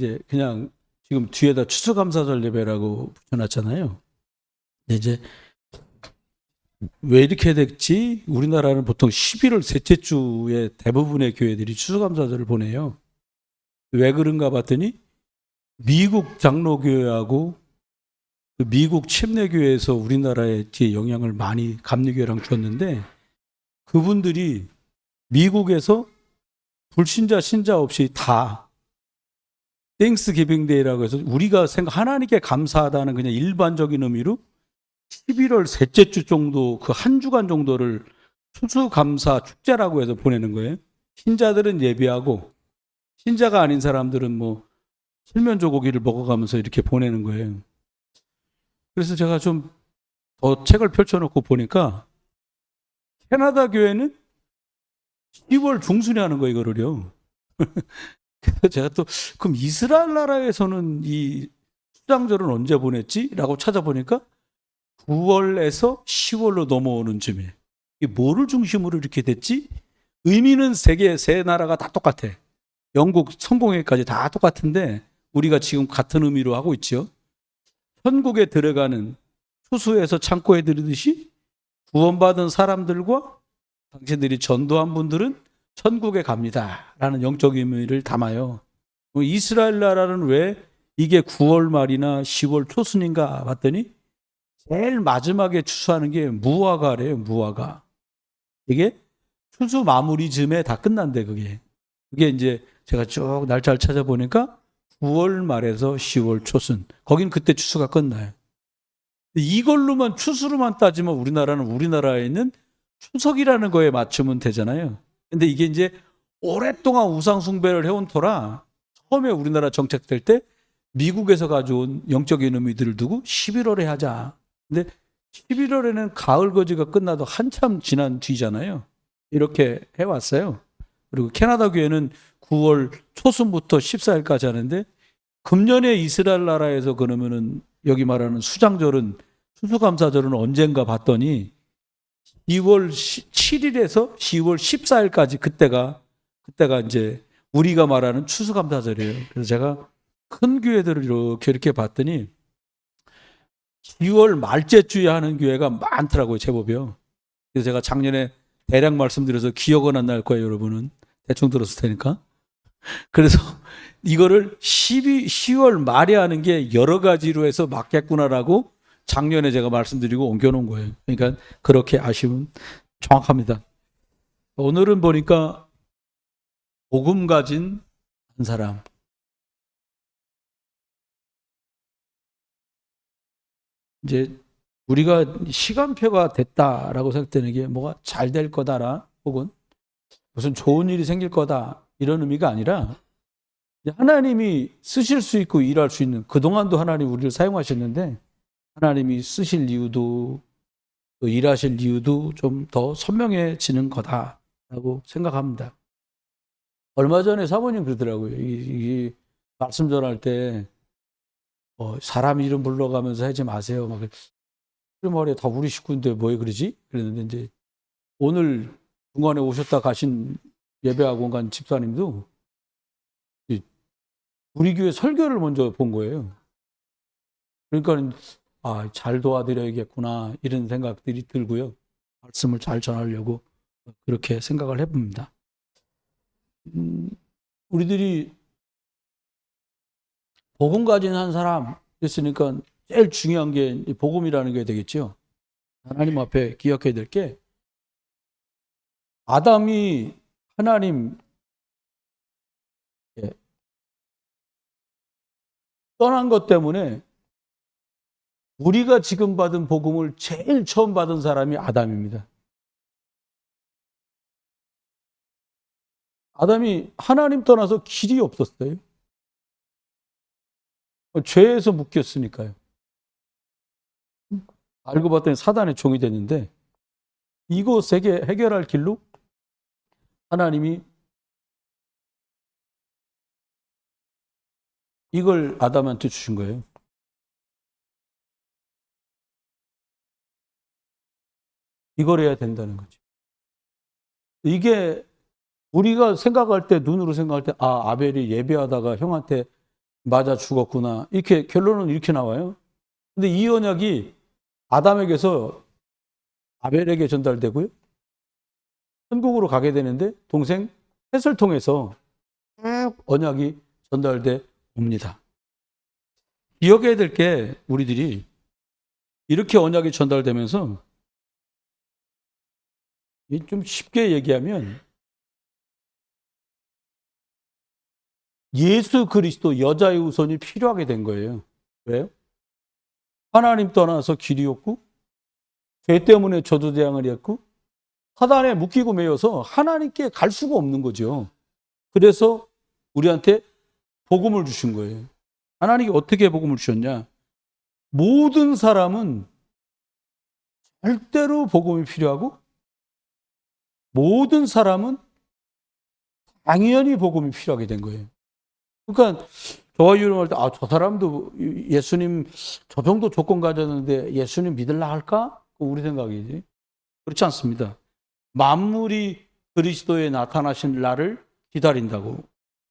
이제 그냥 지금 뒤에다 추수감사절 예배라고 붙여놨잖아요. 근데 이제 왜 이렇게 됐지? 우리나라는 보통 11월 셋째 주에 대부분의 교회들이 추수감사절을 보내요. 왜 그런가 봤더니 미국 장로교회하고 그 미국 침례교회에서 우리나라에 영향을 많이 감리교회랑 줬는데 그분들이 미국에서 불신자 신자 없이 다 땡스기빙 데이라고 해서 우리가 하나님께 감사하다는 그냥 일반적인 의미로 11월 셋째 주 정도 그 한 주간 정도를 추수감사 축제라고 해서 보내는 거예요. 신자들은 예배하고 신자가 아닌 사람들은 뭐 칠면조 고기를 먹어가면서 이렇게 보내는 거예요. 그래서 제가 좀 더 책을 펼쳐놓고 보니까 캐나다 교회는 10월 중순에 하는 거 이거를요. 그래서 제가 또 그럼 이스라엘 나라에서는 이 수장절은 언제 보냈지? 라고 찾아보니까 9월에서 10월로 넘어오는 쯤에 이게 뭐를 중심으로 이렇게 됐지? 의미는 세계 세 나라가 다 똑같아. 영국 성공회까지 다 똑같은데 우리가 지금 같은 의미로 하고 있죠. 천국에 들어가는 추수에서 창고에 들으듯이 구원받은 사람들과 당신들이 전도한 분들은 천국에 갑니다. 라는 영적 의미를 담아요. 이스라엘 나라는 왜 이게 9월 말이나 10월 초순인가 봤더니 제일 마지막에 추수하는 게 무화과래요. 무화과. 이게 추수 마무리 즈음에 다 끝난대 그게. 그게 이제 제가 쭉 날짜를 찾아보니까 9월 말에서 10월 초순. 거긴 그때 추수가 끝나요. 이걸로만 추수로만 따지면 우리나라에 있는 추석이라는 거에 맞추면 되잖아요. 근데 이게 이제 오랫동안 우상 숭배를 해온 터라 처음에 우리나라 정책될 때 미국에서 가져온 영적인 의미들을 두고 11월에 하자. 근데 11월에는 가을 거지가 끝나도 한참 지난 뒤잖아요. 이렇게 해왔어요. 그리고 캐나다 교회는 9월 초순부터 14일까지 하는데 금년에 이스라엘 나라에서 그러면은 여기 말하는 수장절은 추수감사절은 언젠가 봤더니 2월 7일에서 10월 14일까지 그때가 이제 우리가 말하는 추수감사절이에요. 그래서 제가 큰 교회들을 이렇게 봤더니 10월 말째 주에 하는 교회가 많더라고요, 제법이요. 그래서 제가 작년에 대략 말씀드려서 기억은 안 날 거예요, 여러분은. 대충 들었을 테니까. 그래서 이거를 10월 말에 하는 게 여러 가지로 해서 맞겠구나라고 작년에 제가 말씀드리고 옮겨놓은 거예요. 그러니까 그렇게 아시면 정확합니다. 오늘은 보니까 복음 가진 한 사람. 이제 우리가 시간표가 됐다라고 생각되는 게 뭐가 잘 될 거다라 혹은 무슨 좋은 일이 생길 거다 이런 의미가 아니라 하나님이 쓰실 수 있고 일할 수 있는 그동안도 하나님 우리를 사용하셨는데 하나님이 쓰실 이유도 또 일하실 이유도 좀 더 선명해지는 거다라고 생각합니다. 얼마 전에 사모님 그러더라고요. 이 말씀 전할 때 사람 이름 불러가면서 하지 마세요. 막 그래 말이야 다 우리 식구인데 뭐 그러지? 그랬는데 이제 오늘 중간에 오셨다 가신 예배학원 간 집사님도 우리 교회 설교를 먼저 본 거예요. 그러니까 잘 도와드려야겠구나 이런 생각들이 들고요. 말씀을 잘 전하려고 그렇게 생각을 해봅니다. 우리들이 복음 가진 한 사람 됐으니까 제일 중요한 게 복음이라는 게 되겠죠. 하나님 앞에 기억해야 될 게 아담이 하나님 떠난 것 때문에 우리가 지금 받은 복음을 제일 처음 받은 사람이 아담입니다. 아담이 하나님 떠나서 길이 없었어요. 죄에서 묶였으니까요. 알고 봤더니 사단의 종이 됐는데 이거 세계 해결할 길로 하나님이 이걸 아담한테 주신 거예요. 이걸 해야 된다는 거죠. 이게 우리가 생각할 때 눈으로 생각할 때 아벨이 예배하다가 형한테 맞아 죽었구나. 이렇게 결론은 이렇게 나와요. 근데 이 언약이 아담에게서 아벨에게 전달되고요. 천국으로 가게 되는데 동생 셋을 통해서 언약이 전달돼 옵니다. 기억해야 될 게 우리들이 이렇게 언약이 전달되면서 좀 쉽게 얘기하면 예수 그리스도 여자의 후손이 필요하게 된 거예요. 왜요? 하나님 떠나서 길이 없고 죄 때문에 저주대항을 했고 사단에 묶이고 매여서 하나님께 갈 수가 없는 거죠. 그래서 우리한테 복음을 주신 거예요. 하나님이 어떻게 복음을 주셨냐? 모든 사람은 절대로 복음이 필요하고 모든 사람은 당연히 복음이 필요하게 된 거예요. 그러니까 저와 유령할 때 저 사람도 예수님 저 정도 조건 가졌는데 예수님 믿을라 할까? 우리 생각이지. 그렇지 않습니다. 만물이 그리스도에 나타나신 날을 기다린다고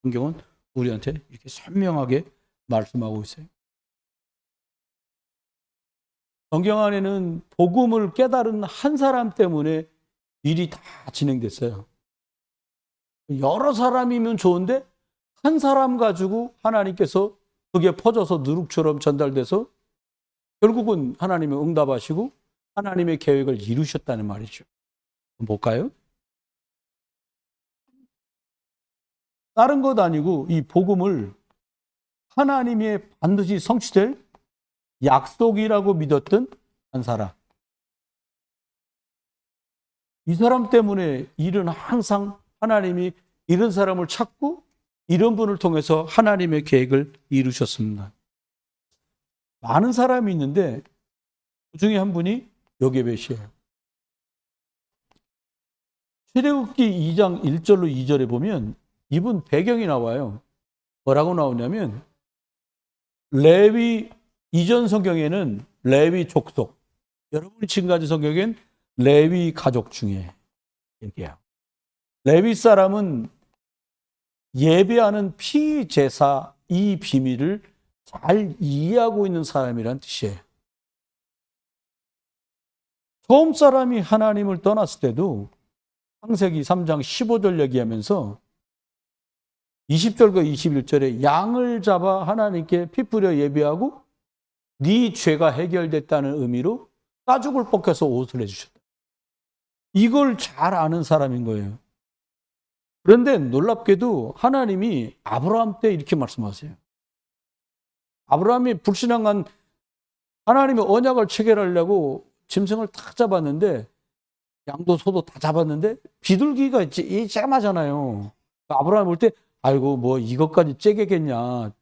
성경은 우리한테 이렇게 선명하게 말씀하고 있어요. 성경 안에는 복음을 깨달은 한 사람 때문에 일이 다 진행됐어요. 여러 사람이면 좋은데 한 사람 가지고 하나님께서 그게 퍼져서 누룩처럼 전달돼서 결국은 하나님이 응답하시고 하나님의 계획을 이루셨다는 말이죠. 볼까요? 다른 것 아니고 이 복음을 하나님의 반드시 성취될 약속이라고 믿었던 한 사람. 이 사람 때문에 일은 항상 하나님이 이런 사람을 찾고 이런 분을 통해서 하나님의 계획을 이루셨습니다. 많은 사람이 있는데 그 중에 한 분이 요게벳이에요. 출애굽기 2장 1절로 2절에 보면 이분 배경이 나와요. 뭐라고 나오냐면 레위 이전 성경에는 레위 족속, 여러분이 지금까지 성경엔 레위 가족 중에 얘기해요. 레위 사람은 예배하는 피제사 이 비밀을 잘 이해하고 있는 사람이란 뜻이에요. 처음 사람이 하나님을 떠났을 때도 창세기 3장 15절 얘기하면서 20절과 21절에 양을 잡아 하나님께 피 뿌려 예배하고 네 죄가 해결됐다는 의미로 가죽을 벗겨서 옷을 해주셨다. 이걸 잘 아는 사람인 거예요. 그런데 놀랍게도 하나님이 아브라함 때 이렇게 말씀하세요. 아브라함이 불신앙한 하나님의 언약을 체결하려고 짐승을 다 잡았는데 양도 소도 다 잡았는데 비둘기가 쬐마잖아요. 아브라함 볼 때 아이고 뭐 이것까지 쬐겠냐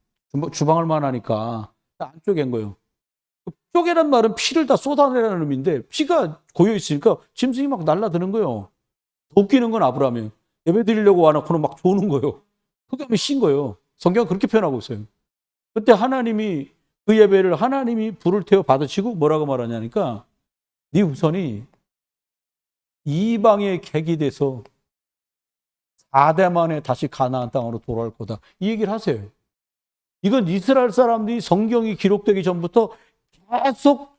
주방할 만하니까 안 쪼갠 거예요. 쪼개란 말은 피를 다 쏟아내라는 의미인데 피가 고여 있으니까 짐승이 막 날라드는 거예요. 더 웃기는 건 아브라함이에요. 예배 드리려고 와놓고는 막 조는 거예요. 흑암이 신 거예요. 성경은 그렇게 표현하고 있어요. 그때 하나님이 그 예배를 하나님이 불을 태워 받으시고 뭐라고 말하냐니까 네 후손이 이방의 객이 돼서 4대 만에 다시 가나안 땅으로 돌아올 거다. 이 얘기를 하세요. 이건 이스라엘 사람들이 성경이 기록되기 전부터 계속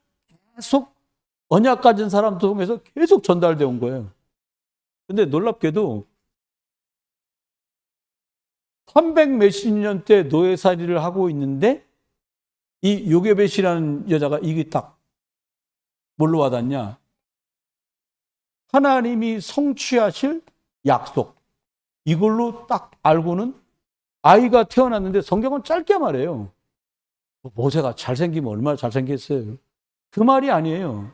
언약 가진 사람 통해서 계속 전달되어 온 거예요. 근데 놀랍게도 300 몇십 년대 노예살이를 하고 있는데 이 요게벳이라는 여자가 이게 딱 뭘로 와닿냐? 하나님이 성취하실 약속. 이걸로 딱 알고는 아이가 태어났는데 성경은 짧게 말해요. 모세가 잘생기면 얼마나 잘생겼어요. 그 말이 아니에요.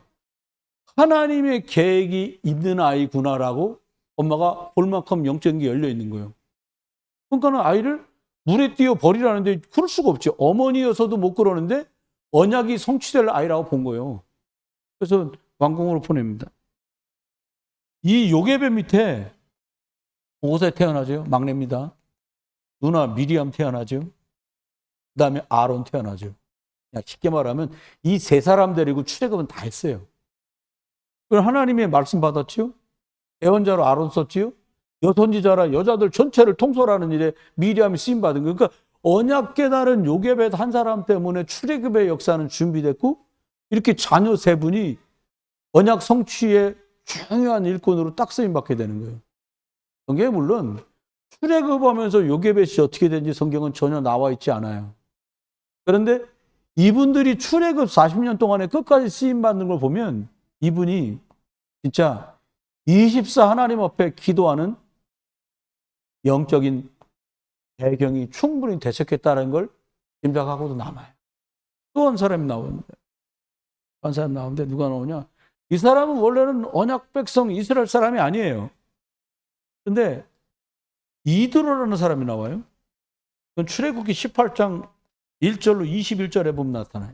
하나님의 계획이 있는 아이구나라고 엄마가 볼 만큼 영적인 열려 있는 거예요. 그러니까 아이를 물에 띄워 버리라는데 그럴 수가 없지. 어머니여서도 못 그러는데 언약이 성취될 아이라고 본 거예요. 그래서 왕궁으로 보냅니다. 이 요게벳 밑에 모세 태어나죠. 막내입니다. 누나 미리암 태어나죠. 그 다음에 아론 태어나죠. 쉽게 말하면 이 세 사람 데리고 출애굽은 다 했어요. 그럼 하나님의 말씀 받았지요. 예언자로 아론 썼지요. 여선지자라 여자들 전체를 통솔하는 일에 미리암이 쓰임 받은 거예요. 그러니까 언약 깨달은 요게벳 한 사람 때문에 출애굽의 역사는 준비됐고 이렇게 자녀 세 분이 언약 성취의 중요한 일꾼으로 딱 쓰임 받게 되는 거예요. 성경에 물론 출애굽하면서 요게벳이 어떻게 된지 성경은 전혀 나와 있지 않아요. 그런데 이분들이 출애굽 40년 동안에 끝까지 쓰임 받는 걸 보면 이분이 진짜 24 하나님 앞에 기도하는 영적인 배경이 충분히 되셨겠다는 걸 짐작하고도 남아요. 또 한 사람이 나오는데, 한 사람 나오는데 누가 나오냐? 이 사람은 원래는 언약 백성 이스라엘 사람이 아니에요. 근데 이드로라는 사람이 나와요. 그건 출애굽기 18장 1절로 21절에 보면 나타나요.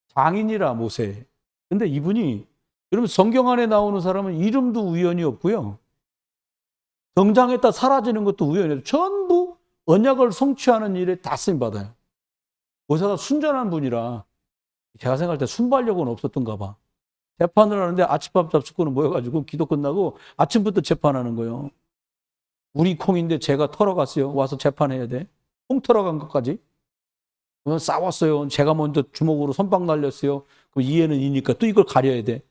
장인이라 모세. 근데 이분이 여러분 성경 안에 나오는 사람은 이름도 우연이 없고요. 등장했다 사라지는 것도 우연이에요. 전부 언약을 성취하는 일에 다 쓰임 받아요. 모세가 순전한 분이라 제가 생각할 때 순발력은 없었던가 봐. 재판을 하는데 아침밥 잡수고는 모여가지고 기도 끝나고 아침부터 재판하는 거예요. 우리 콩인데 제가 털어갔어요. 와서 재판해야 돼. 콩 털어간 것까지. 그러면 싸웠어요. 제가 먼저 주먹으로 선빵 날렸어요. 그럼 이해는 이니까 또 이걸 가려야 돼.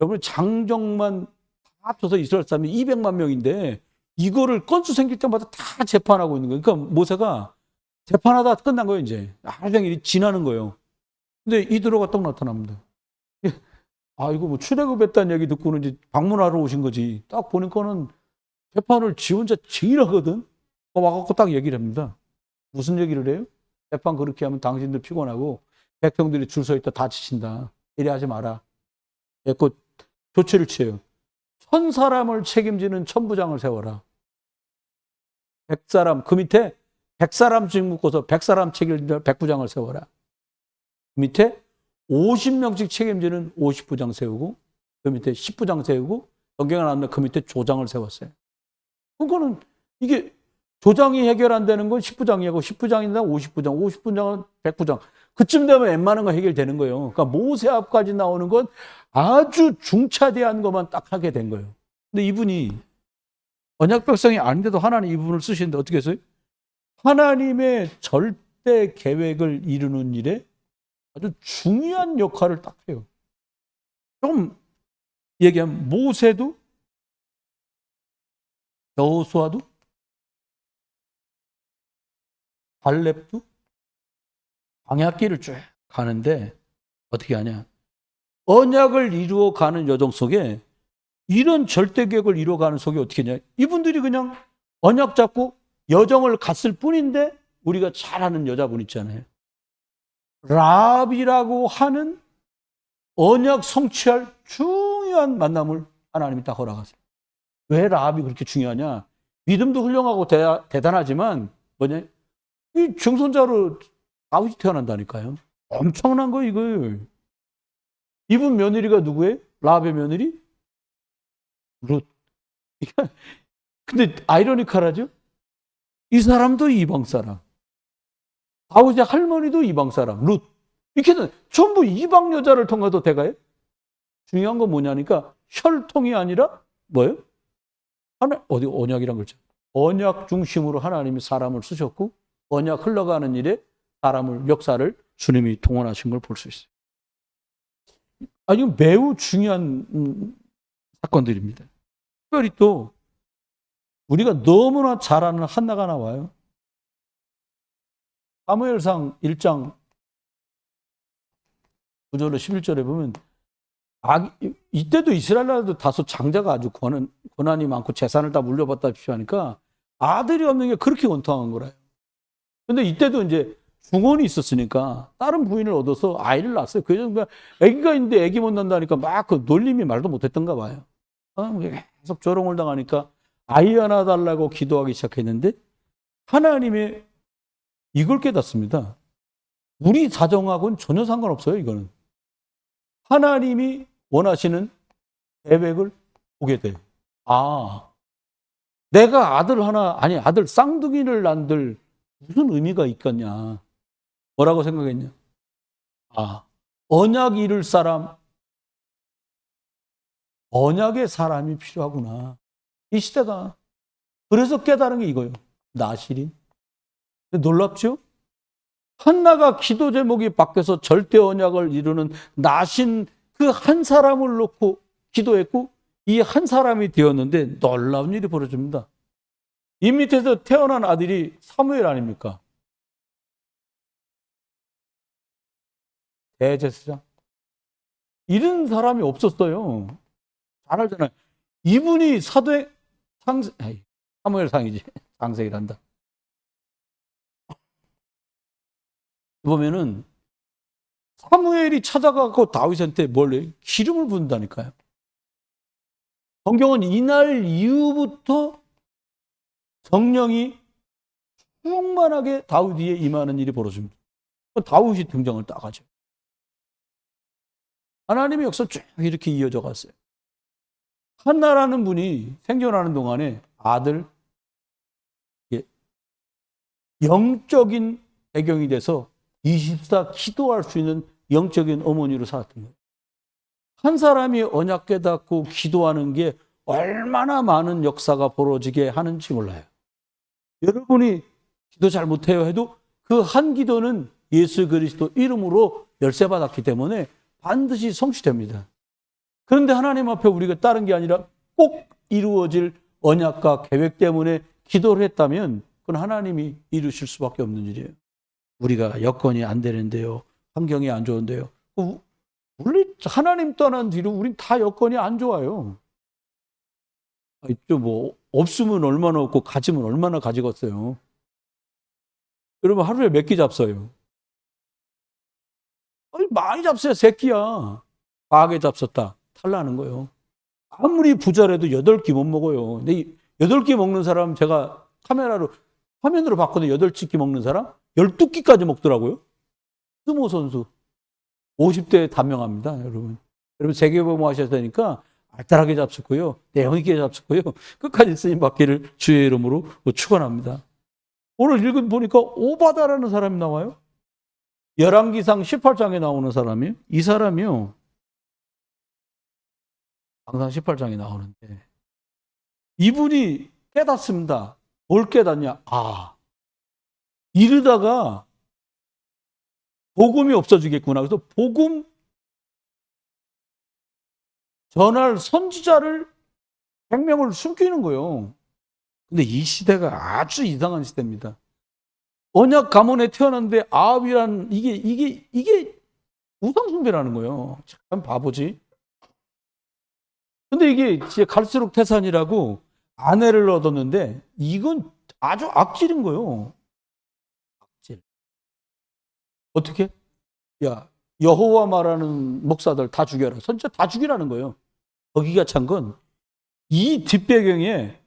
여러분 장정만 다 합쳐서 이스라엘 사람이 200만 명인데 이거를 건수 생길 때마다 다 재판하고 있는 거예요. 그러니까 모세가 재판하다 끝난 거예요. 이제 하루 종일 지나는 거예요. 근데 이드로가 딱 나타납니다. 아 이거 뭐 출애굽했다는 얘기 듣고는 이제 방문하러 오신 거지. 딱 보니까는 재판을 지 혼자 제일 하거든. 와갖고 딱 얘기를 합니다. 무슨 얘기를 해요? 재판 그렇게 하면 당신들 피곤하고 백성들이 줄 서 있다 다치신다. 이래 하지 마라. 그 조치를 취해요. 1000사람을 책임지는 천부장을 세워라. 100사람 그 밑에 100사람씩 묶어서 100사람 책임지는 100부장을 세워라. 그 밑에 50명씩 책임지는 50부장 세우고 그 밑에 10부장 세우고 성경에 나오는 그 밑에 조장을 세웠어요. 그거는 이게 조장이 해결 안 되는 건 10부장이고 10부장이나 50부장, 50부장은 100부장. 그쯤 되면 웬만한 거 해결되는 거예요. 그러니까 모세 앞까지 나오는 건 아주 중차대한 것만 딱 하게 된 거예요. 근데 이분이 언약 백성이 아닌데도 하나님 이분을 쓰시는데 어떻게 했어요? 하나님의 절대 계획을 이루는 일에 아주 중요한 역할을 딱 해요. 좀 얘기하면 모세도 여호수아도 갈렙도 광야길을 쭉 가는데 어떻게 하냐? 언약을 이루어 가는 여정 속에 이런 절대 계획을 이루어가는 속에 어떻게 했냐? 이분들이 그냥 언약 잡고 여정을 갔을 뿐인데 우리가 잘 아는 여자분 있잖아요. 라합이라고 하는 언약 성취할 중요한 만남을 하나님이 딱 허락하세요. 왜 라합이 그렇게 중요하냐? 믿음도 훌륭하고 대단하지만 뭐냐? 이 증손자로 아버지 태어난다니까요. 엄청난 거 이걸. 이분 며느리가 누구예요? 라합의 며느리? 룻. 근데 아이러니컬하죠? 이 사람도 이방 사람. 아버지 할머니도 이방 사람. 룻. 이렇게는 전부 이방 여자를 통해서 돼가요? 중요한 건 뭐냐니까 혈통이 아니라 뭐예요? 하나 어디 언약이란 글자. 언약 중심으로 하나님이 사람을 쓰셨고 언약 흘러가는 일에 사람을 역사를 주님이 동원하신 걸 볼 수 있어요. 아주 매우 중요한 사건들입니다. 특별히 또 우리가 너무나 잘 아는 한나가 나와요. 사무엘상 1장 9절로 11절에 보면 이때도 이스라엘 나라도 다소 장자가 아주 권한이 많고 재산을 다 물려받다시피 하니까 아들이 없는 게 그렇게 원통한 거래요. 근데 이때도 이제 중혼이 있었으니까 다른 부인을 얻어서 아이를 낳았어요. 그 여자가 아기가 있는데 아기 못 낳는다니까 막 그 놀림이 말도 못했던가 봐요. 계속 조롱을 당하니까 아이 하나 달라고 기도하기 시작했는데 하나님의 이걸 깨닫습니다. 우리 사정하고는 전혀 상관없어요. 이거는 하나님이 원하시는 계획을 보게 돼. 아, 내가 아들 하나 아니 아들 쌍둥이를 낳을 무슨 의미가 있겠냐? 뭐라고 생각했냐? 아, 언약 이룰 사람, 언약의 사람이 필요하구나. 이 시대가. 그래서 깨달은 게 이거예요. 나실인. 놀랍죠? 한나가 기도 제목이 바뀌어서 절대 언약을 이루는 나신 그 한 사람을 놓고 기도했고 이 한 사람이 되었는데 놀라운 일이 벌어집니다. 이 밑에서 태어난 아들이 사무엘 아닙니까? 대제사장. 이런 사람이 없었어요. 잘 알잖아요. 이분이 사도행 사무엘상이지. 상세이란다. 보면은 사무엘이 찾아가고 다윗한테 뭘 기름을 부은다니까요. 성경은 이날 이후부터 성령이 충만하게 다윗 위에 임하는 일이 벌어집니다. 다윗이 등장을 딱 하죠. 하나님의 역사 쭉 이렇게 이어져 갔어요. 한나라는 분이 생존하는 동안에 아들, 영적인 배경이 돼서 24 기도할 수 있는 영적인 어머니로 살았던 거예요. 한 사람이 언약 깨닫고 기도하는 게 얼마나 많은 역사가 벌어지게 하는지 몰라요. 여러분이 기도 잘 못해요 해도 그 한 기도는 예수 그리스도 이름으로 열쇠받았기 때문에 반드시 성취됩니다. 그런데 하나님 앞에 우리가 다른 게 아니라 꼭 이루어질 언약과 계획 때문에 기도를 했다면 그건 하나님이 이루실 수밖에 없는 일이에요. 우리가 여건이 안 되는데요. 환경이 안 좋은데요. 우리 하나님 떠난 뒤로 우린 다 여건이 안 좋아요. 뭐 없으면 얼마나 없고 가지면 얼마나 가지겠어요. 여러분 하루에 몇 끼 잡숴요? 아니, 많이 잡숴야 세 끼야. 과하게 잡섰다. 탈나는 거예요. 아무리 부자라도 8끼 못 먹어요. 근데 8끼 먹는 사람 제가 화면으로 봤거든요. 8끼 먹는 사람 12끼까지 먹더라고요. 스모 선수 50대에 단명합니다. 여러분 세계보모 하셔야 되니까 알뜰하게 잡수고요. 내용 있게 잡수고요. 끝까지 쓰임 받기를 주의 이름으로 축원합니다. 오늘 읽은 보니까 오바다라는 사람이 나와요. 열왕기상 18장에 나오는 사람이에요. 이 사람이요. 항상 18장에 나오는데 이분이 깨닫습니다. 뭘 깨닫냐? 이러다가 복음이 없어지겠구나. 그래서 복음 전할 선지자를 100명을 숨기는 거예요. 근데 이 시대가 아주 이상한 시대입니다. 언약 가문에 태어났는데 아합이란 이게 우상숭배라는 거예요. 참 바보지. 근데 이게 진짜 갈수록 태산이라고 아내를 얻었는데 이건 아주 악질인 거예요. 악질. 어떻게? 야, 여호와 말하는 목사들 다 죽여라. 선지자 다 죽이라는 거예요. 거기가 찬 건 이 뒷배경에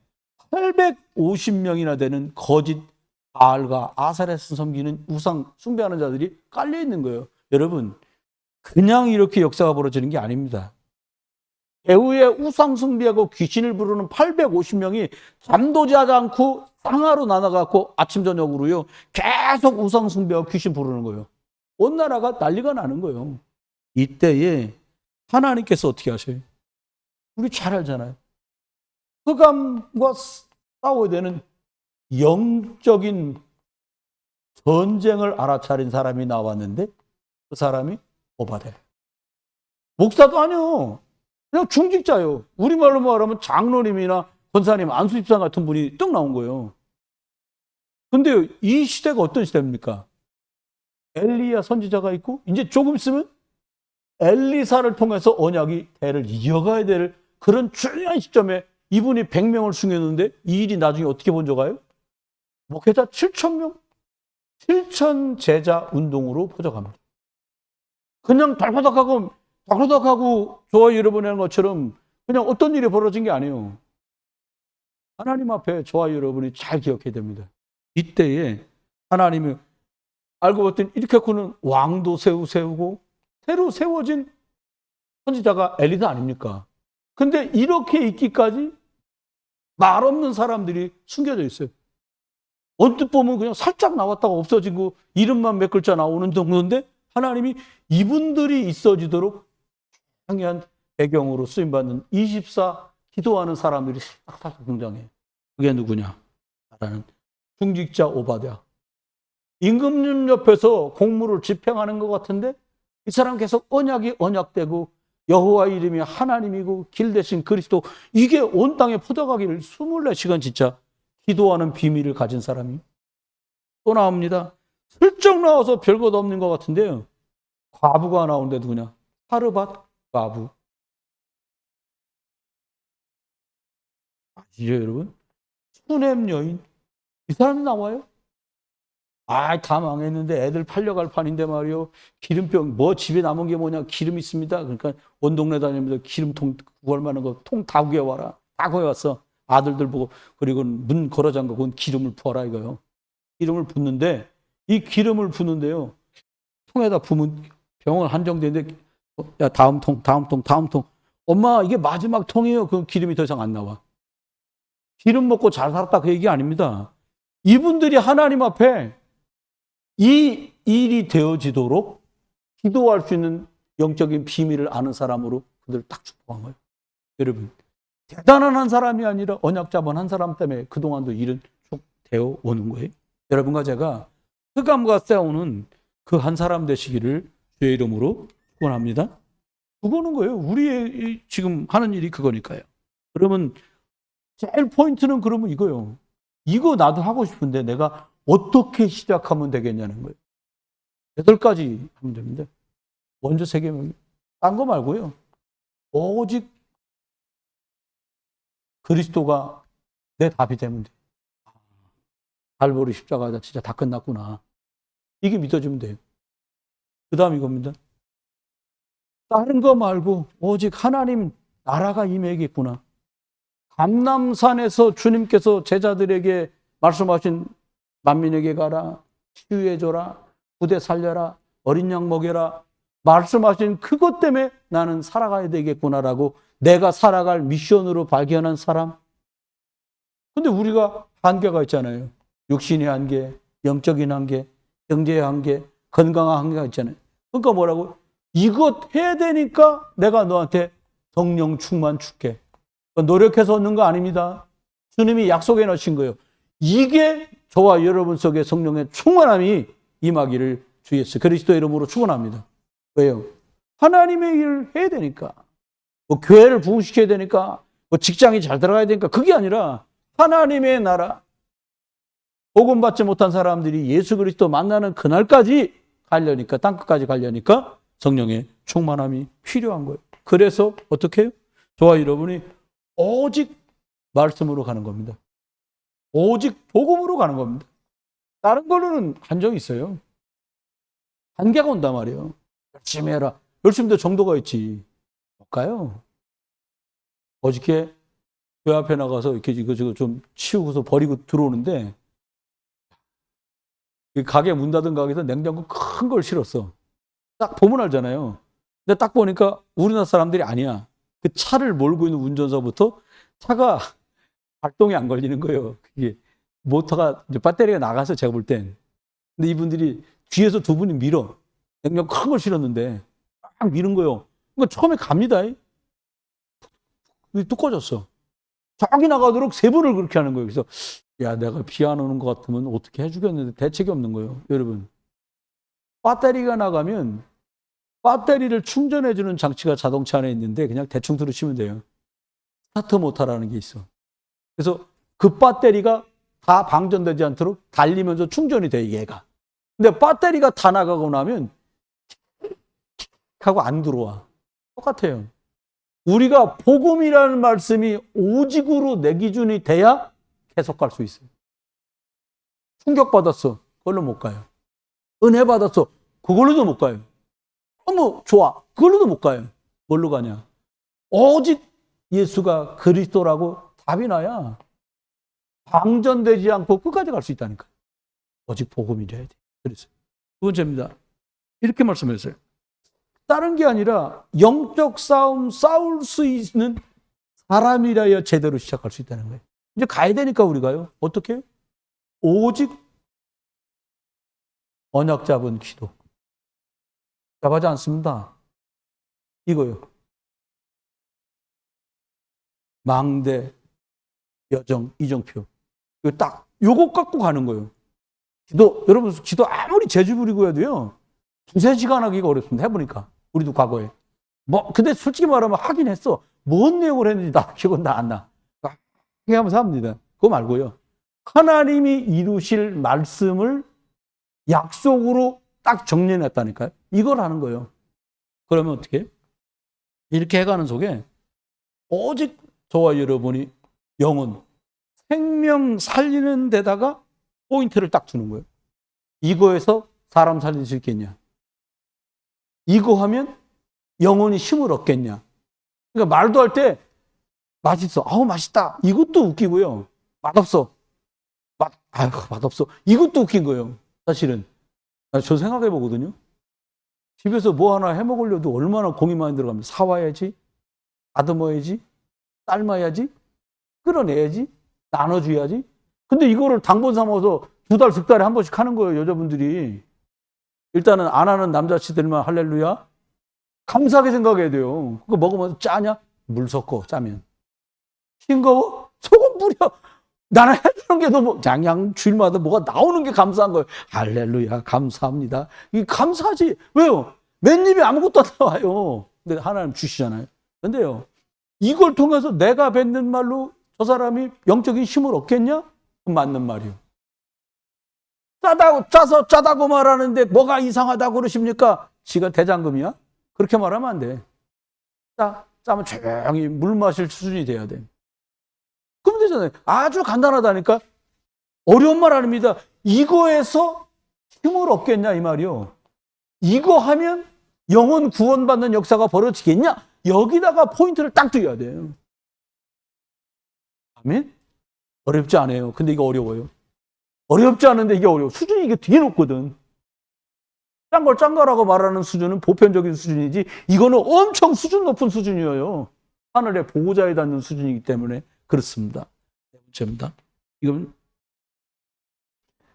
850명이나 되는 거짓 바알과 아사레스 섬기는 우상 숭배하는 자들이 깔려 있는 거예요. 여러분, 그냥 이렇게 역사가 벌어지는 게 아닙니다. 배후에 우상 숭배하고 귀신을 부르는 850명이 잠도지 하지 않고 쌍화로 나눠갖고 아침 저녁으로요 계속 우상 숭배하고 귀신 부르는 거예요. 온 나라가 난리가 나는 거예요. 이때에 하나님께서 어떻게 하셔요? 우리 잘 알잖아요. 흑암과 싸워야 되는 영적인 전쟁을 알아차린 사람이 나왔는데 그 사람이 오바데요. 목사도 아니요. 그냥 중직자요. 우리말로 말하면 장로님이나 권사님, 안수집사 같은 분이 떡 나온 거예요. 근데 이 시대가 어떤 시대입니까? 엘리야 선지자가 있고 이제 조금 있으면 엘리사를 통해서 언약이 대를 이어가야 될 그런 중요한 시점에 이분이 100명을 숨겼는데 이 일이 나중에 어떻게 번져가요? 목회자 7,000명? 7,000 제자 운동으로 퍼져갑니다. 그냥 달바닥하고 저와 여러분이 하는 것처럼 그냥 어떤 일이 벌어진 게 아니에요. 하나님 앞에 저와 여러분이 잘 기억해야 됩니다. 이때에 하나님이 알고 봤더니 이렇게 하고는 왕도 세우고 새로 세워진 선지자가 엘리사 아닙니까? 근데 이렇게 있기까지 말 없는 사람들이 숨겨져 있어요. 언뜻 보면 그냥 살짝 나왔다가 없어지고 이름만 몇 글자 나오는 정도인데 하나님이 이분들이 있어지도록 향한 배경으로 쓰임받는 24 기도하는 사람들이 싹 등장해요. 그게 누구냐? 라는 중직자 오바댜. 임금님 옆에서 공무를 집행하는 것 같은데 이 사람 계속 언약이 언약되고 여호와 이름이 하나님이고 길 대신 그리스도, 이게 온 땅에 퍼져가기를 24시간 진짜 기도하는 비밀을 가진 사람이 또 나옵니다. 슬쩍 나와서 별것 없는 것 같은데요. 과부가 나오는데도 그냥 사르밧 과부. 아시죠, 여러분? 수냄 여인. 이 사람이 나와요? 다 망했는데 애들 팔려갈 판인데 말이요. 기름병, 뭐 집에 남은 게 뭐냐? 기름 있습니다. 그러니까 온 동네 다니면서 기름통 구할 만한 거 통 다 구해와라. 다 구해왔어. 아들들 보고. 그리고 문 걸어 잠가 그건 기름을 부어라 이거요. 기름을 붓는데 이 기름을 부는데요. 통에다 부으면 병원 한정되는데 야 다음 통. 엄마 이게 마지막 통이에요. 그 기름이 더 이상 안 나와. 기름 먹고 잘 살았다 그 얘기 아닙니다. 이분들이 하나님 앞에 이 일이 되어지도록 기도할 수 있는 영적인 비밀을 아는 사람으로 그들을 딱 축복한 거예요. 여러분, 대단한 한 사람이 아니라 언약 잡은 한 사람 때문에 그동안도 일은 쭉 되어 오는 거예요. 여러분과 제가 흑암과 싸우는 그 한 사람 되시기를 주의 이름으로 축원합니다. 그거는 거예요. 우리의 지금 하는 일이 그거니까요. 그러면 제일 포인트는 그러면 이거예요. 이거 나도 하고 싶은데 내가 어떻게 시작하면 되겠냐는 거예요. 8가지 하면 됩니다. 먼저 3개면 딴 거 말고요. 오직 그리스도가 내 답이 되면 돼. 갈보리 십자가가 진짜 다 끝났구나. 이게 믿어지면 돼요. 그 다음 이겁니다. 다른 거 말고 오직 하나님 나라가 임해야겠구나. 감람산에서 주님께서 제자들에게 말씀하신 만민에게 가라, 치유해줘라, 부대 살려라, 어린 양 먹여라 말씀하신 그것 때문에 나는 살아가야 되겠구나라고 내가 살아갈 미션으로 발견한 사람. 근데 우리가 한계가 있잖아요. 육신의 한계, 영적인 한계, 경제의 한계, 건강한 한계가 있잖아요. 그러니까 뭐라고? 이것 해야 되니까 내가 너한테 성령 충만 줄게. 노력해서 얻는 거 아닙니다. 주님이 약속해 놓으신 거예요. 이게 저와 여러분 속에 성령의 충만함이 임하기를 주 예수 그리스도의 이름으로 축원합니다. 왜요? 하나님의 일을 해야 되니까. 뭐 교회를 부흥시켜야 되니까. 뭐 직장이 잘 들어가야 되니까. 그게 아니라 하나님의 나라. 복음 받지 못한 사람들이 예수 그리스도 만나는 그날까지 가려니까, 땅끝까지 가려니까 성령의 충만함이 필요한 거예요. 그래서 어떻게 해요? 저와 여러분이 오직 말씀으로 가는 겁니다. 오직 복음으로 가는 겁니다. 다른 걸로는 한정이 있어요. 한계가 온단 말이에요. 열심히 해라. 열심히도 정도가 있지. 못 가요. 어저께 교회 앞에 나가서 이렇게 이거 좀 치우고서 버리고 들어오는데 가게 문 닫은 가게에서 냉장고 큰 걸 실었어. 딱 보면 알잖아요. 근데 딱 보니까 우리나라 사람들이 아니야. 그 차를 몰고 있는 운전사부터 차가 발동이 안 걸리는 거예요. 그게 모터가 이제 배터리가 나가서 제가 볼 땐. 근데 이분들이 뒤에서 두 분이 밀어. 냉장고 큰 걸 실었는데 막 미는 거예요. 그러니까 처음에 갑니다. 뚝 꺼졌어. 저기 나가도록 3번을 그렇게 하는 거예요. 그래서 야, 내가 비 안 오는 것 같으면 어떻게 해주겠는데 대책이 없는 거예요. 여러분, 배터리가 나가면 배터리를 충전해주는 장치가 자동차 안에 있는데 그냥 대충 들으시면 돼요. 스타트 모터라는 게 있어. 그래서 그 배터리가 다 방전되지 않도록 달리면서 충전이 돼, 얘가. 근데 배터리가 다 나가고 나면 하고 안 들어와. 똑같아요. 우리가 복음이라는 말씀이 오직으로 내 기준이 돼야 계속 갈 수 있어요. 충격받았어. 그걸로 못 가요. 은혜 받았어. 그걸로도 못 가요. 너무 좋아. 그걸로도 못 가요. 뭘로 가냐? 오직 예수가 그리스도라고 답이 나야 방전되지 않고 끝까지 갈 수 있다니까요. 오직 복음이 돼야 돼. 그래서 두 번째입니다. 이렇게 말씀했어요. 다른 게 아니라 영적 싸움 싸울 수 있는 사람이라야 제대로 시작할 수 있다는 거예요. 이제 가야 되니까 우리가요. 어떻게 해요? 오직 언약 잡은 기도. 잡하지 않습니다. 이거요. 망대, 여정, 이정표. 이거 딱 요것 갖고 가는 거예요. 여러분, 기도 아무리 재주 부리고 해도요, 2-3시간 하기가 어렵습니다. 해보니까. 우리도 과거에. 근데 솔직히 말하면 하긴 했어. 뭔 내용을 했는지 나도 기억은 다 안 나. 하면서 합니다. 그거 말고요. 하나님이 이루실 말씀을 약속으로 딱 정리해놨다니까요. 이걸 하는 거예요. 그러면 어떻게? 이렇게 해가는 속에 오직 저와 여러분이 영혼, 생명 살리는 데다가 포인트를 딱 주는 거예요. 이거에서 사람 살릴 수 있겠냐? 이거 하면 영혼이 힘을 얻겠냐? 그러니까 말도 할 때 맛있어. 아우, 맛있다. 이것도 웃기고요. 맛없어. 맛없어. 이것도 웃긴 거예요. 사실은. 저 생각해 보거든요. 집에서 뭐 하나 해 먹으려도 얼마나 공이 많이 들어갑니다. 사와야지, 다듬어야지, 삶아야지, 끓여내야지, 나눠줘야지. 근데 이거를 당번 삼아서 2달, 3달에 한 번씩 하는 거예요, 여자분들이. 일단은 안 하는 남자치들만 할렐루야. 감사하게 생각해야 돼요. 그거 먹으면 짜냐? 물 섞어, 짜면. 싱거워? 소금 뿌려. 나는 해주는 게 너무, 양양 주일마다 뭐가 나오는 게 감사한 거예요. 할렐루야, 감사합니다. 이게 감사하지. 왜요? 맨입에 아무것도 안 나와요. 근데 하나님 주시잖아요. 근데요, 이걸 통해서 내가 뱉는 말로 저 사람이 영적인 힘을 얻겠냐? 그건 맞는 말이에요. 짜서 짜다고 말하는데 뭐가 이상하다고 그러십니까? 지가 대장금이야? 그렇게 말하면 안 돼. 짜면 조용히 물 마실 수준이 돼야 돼. 그러면 되잖아요. 아주 간단하다니까. 어려운 말 아닙니다. 이거에서 힘을 얻겠냐 이 말이요. 이거 하면 영혼 구원받는 역사가 벌어지겠냐? 여기다가 포인트를 딱 둬야 돼요. 아멘? 어렵지 않아요. 근데 이거 어려워요. 어렵지 않은데 이게 어려워. 수준이 이게 뒤에 높거든. 짠 걸 짠 거라고 말하는 수준은 보편적인 수준이지, 이거는 엄청 수준 높은 수준이에요. 하늘의 보호자에 닿는 수준이기 때문에 그렇습니다. 네 번째입니다. 이건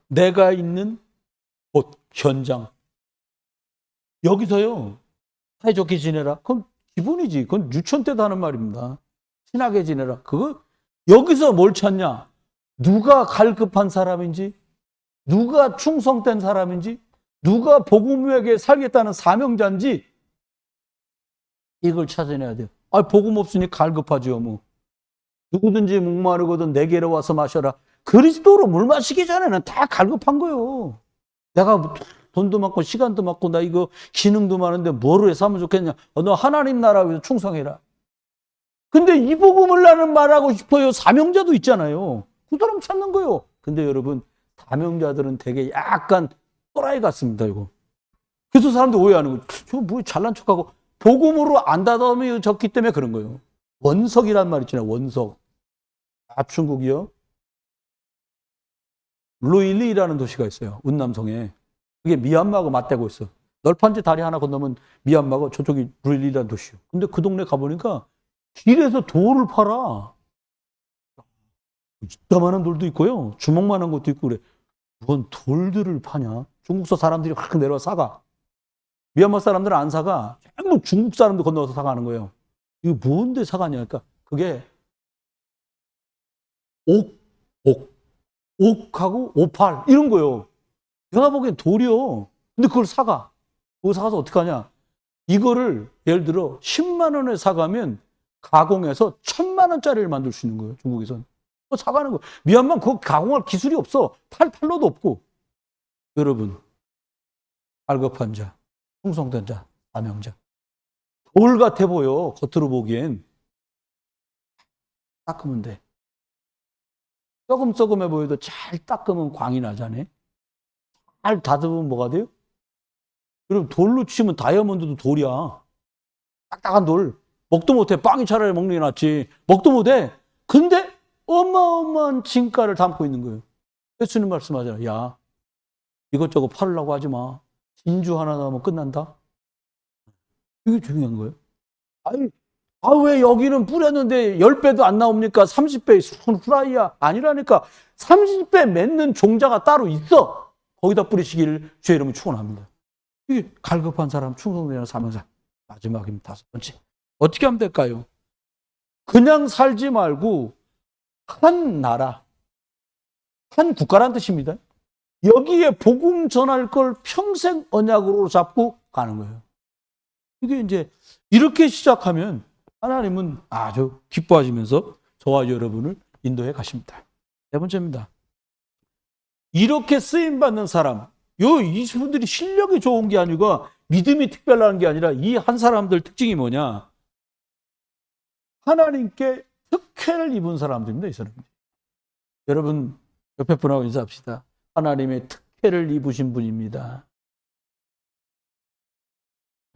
내가 있는 곳, 현장. 여기서요, 사이좋게 지내라. 그건 기본이지. 그건 유치원 때도 하는 말입니다. 친하게 지내라. 그거 여기서 뭘 찾냐? 누가 갈급한 사람인지, 누가 충성된 사람인지, 누가 복음 위에 살겠다는 사명자인지, 이걸 찾아내야 돼요. 복음 없으니 갈급하죠, 뭐. 누구든지 목마르거든 내게로 와서 마셔라. 그리스도로 물 마시기 전에는 다 갈급한 거예요. 내가 돈도 많고 시간도 많고 나 이거 기능도 많은데 뭐로 해서 하면 좋겠냐? 너 하나님 나라 위해서 충성해라. 근데 이 복음을 나는 말하고 싶어요. 사명자도 있잖아요. 그 사람 찾는 거예요. 근데 여러분, 사명자들은 되게 약간 또라이 같습니다, 이거. 그래서 사람들이 오해하는 거예요. 저 뭐 잘난 척하고, 복음으로 안 다듬어졌기 때문에 그런 거예요. 원석이란 말 있잖아요, 원석. 중국이요. 루일리라는 도시가 있어요, 운남성에. 그게 미얀마하고 맞대고 있어. 널판지 다리 하나 건너면 미얀마고 저쪽이 루일리라는 도시요. 근데 그 동네 가보니까 길에서 돌을 팔아. 이따만한 돌도 있고요, 주먹만한 것도 있고 그래. 뭔 돌들을 파냐? 중국서 사람들이 확 내려와 사가. 미얀마 사람들은 안 사가. 전부 중국 사람들 건너서 사가는 거예요. 이거 뭔데 사가냐? 그러니까 그게 옥하고 오팔 이런 거예요. 내가 보기엔 돌이요. 근데 그걸 사가. 그거 사가서 어떻게 하냐? 이거를 예를 들어 10만 원에 사가면 가공해서 1000만 원짜리를 만들 수 있는 거예요, 중국에서는. 그거 사가는 거예요. 미얀마는 그거 가공할 기술이 없어. 팔로도 없고. 여러분, 갈급한 자, 충성된 자, 사명자. 돌 같아 보여, 겉으로 보기엔. 닦으면 돼. 조금해 보여도 잘 닦으면 광이 나잖아요. 잘 다듬으면 뭐가 돼요? 그럼 돌로 치면 다이아몬드도 돌이야. 딱딱한 돌. 먹도 못해. 빵이 차라리 먹는 게 낫지. 먹도 못해. 근데 어마어마한 진가를 담고 있는 거예요. 예수님 말씀하잖아요. 야, 이것저것 팔으려고 하지 마. 진주 하나 나오면 끝난다. 이게 중요한 거예요. 아니, 왜 여기는 뿌렸는데 10배도 안 나옵니까? 30배 손 후라이야. 아니라니까. 30배 맺는 종자가 따로 있어. 거기다 뿌리시길 주의 이름으로 축원합니다. 이게 갈급한 사람, 충성되는 사명자. 마지막입니다. 5번째. 어떻게 하면 될까요? 그냥 살지 말고 한 나라, 한 국가란 뜻입니다. 여기에 복음 전할 걸 평생 언약으로 잡고 가는 거예요. 이게 이제 이렇게 시작하면 하나님은 아주 기뻐하시면서 저와 여러분을 인도해 가십니다. 네 번째입니다. 이렇게 쓰임받는 사람, 이분들이 실력이 좋은 게 아니고 믿음이 특별한 게 아니라 이 한 사람들 특징이 뭐냐? 하나님께 특혜를 입은 사람들입니다. 이 사람들. 여러분 옆에 분하고 인사합시다. 하나님의 특혜를 입으신 분입니다.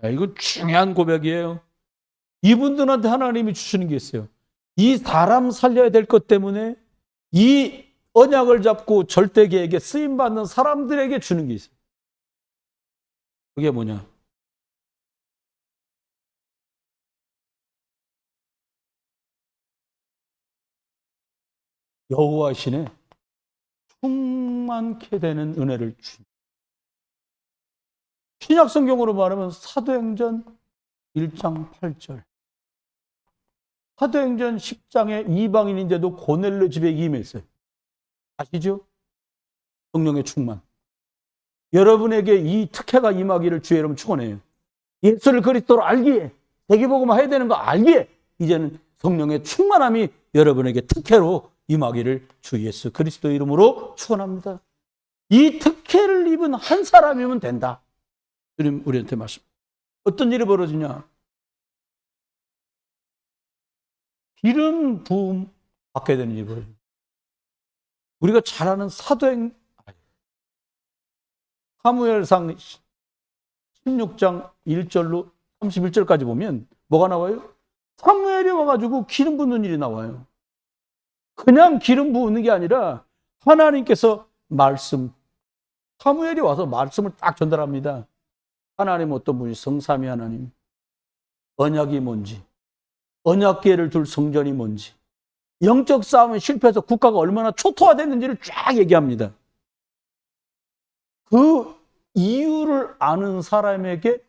이건 중요한 고백이에요. 이분들한테 하나님이 주시는 게 있어요. 이 사람 살려야 될 것 때문에 이 언약을 잡고 절대계에게 쓰임받는 사람들에게 주는 게 있어요. 그게 뭐냐? 여호와 신의 충만케 되는 은혜를 주십니다. 신약 성경으로 말하면 사도행전 1장 8절. 사도행전 10장에 이방인인데도 고넬료 집에 임했어요. 아시죠? 성령의 충만. 여러분에게 이 특혜가 임하기를 주의 이름 축원해요. 예수를 그리스도로 알기에, 세계복음화 해야 되는 거 알기에 이제는 성령의 충만함이 여러분에게 특혜로 임하기를 주 예수 그리스도 이름으로 축원합니다. 이 특혜를 입은 한 사람이면 된다. 주님 우리한테 말씀. 어떤 일이 벌어지냐? 기름 부음 받게 되는 일이 벌어집니다. 우리가 잘 아는 사무엘상 16장 1절로 31절까지 보면 뭐가 나와요? 사무엘이 와가지고 기름 붓는 일이 나와요. 그냥 기름 부는 게 아니라 하나님께서 사무엘이 와서 말씀을 딱 전달합니다. 하나님 어떤 분이 성삼위 하나님, 언약이 뭔지, 언약궤를 둘 성전이 뭔지, 영적 싸움에 실패해서 국가가 얼마나 초토화됐는지를 쫙 얘기합니다. 그 이유를 아는 사람에게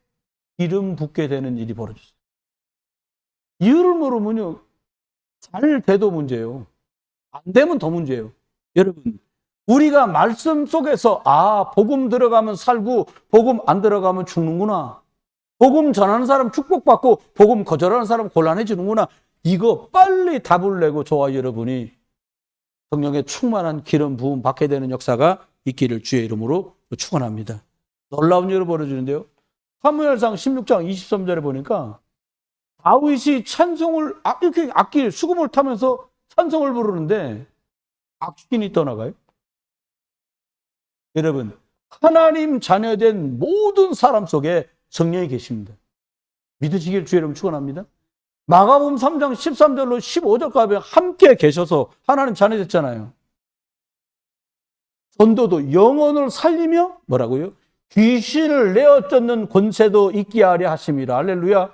기름 붓게 되는 일이 벌어졌어요. 이유를 모르면요, 잘 돼도 문제예요. 안 되면 더 문제예요. 여러분, 우리가 말씀 속에서 복음 들어가면 살고 복음 안 들어가면 죽는구나. 복음 전하는 사람 축복받고 복음 거절하는 사람 곤란해지는구나. 이거 빨리 답을 내고 저와 여러분이 성령의 충만한 기름 부음 받게 되는 역사가 있기를 주의 이름으로 축원합니다. 놀라운 일이 벌어지는데요. 사무엘상 16장 23절에 보니까 다윗이 찬송을 이렇게 악기 수금을 타면서 찬송을 부르는데 악신이 떠나가요. 여러분, 하나님 자녀된 모든 사람 속에 성령이 계십니다. 믿으시길 주의 이름 축원합니다. 마가복음 3장 13절로 15절까지 함께 계셔서 하나님 자녀 됐잖아요. 전도도 영혼을 살리며 뭐라고요? 귀신을 내어 쫓는 권세도 있게 하려 하심이라. 할렐루야.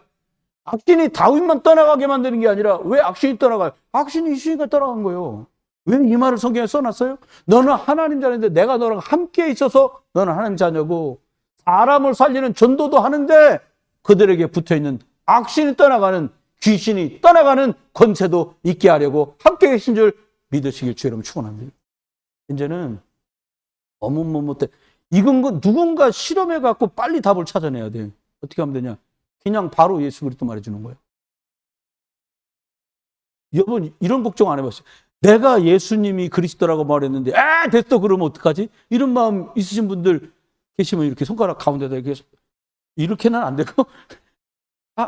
악신이 다윗만 떠나가게 만드는 게 아니라 왜 악신이 떠나가요? 악신이 있으니까 떠나간 거예요. 왜 이 말을 성경에 써놨어요? 너는 하나님 자녀인데 내가 너랑 함께 있어서 너는 하나님 자녀고, 사람을 살리는 전도도 하는데 그들에게 붙어있는 악신이 떠나가는, 귀신이 떠나가는 권세도 있게 하려고 함께 계신 줄 믿으시길 주의 이름으로 축원합니다. 이제는 너무 못해. 이건 누군가 실험해 갖고 빨리 답을 찾아내야 돼. 어떻게 하면 되냐? 그냥 바로 예수 그리스도 말해주는 거예요. 여러분 이런 걱정 안 해봤어요? 내가 예수님이 그리스도라고 말했는데 됐어 그러면 어떡하지? 이런 마음 있으신 분들 계시면 이렇게 손가락 가운데다 이렇게는 안 되고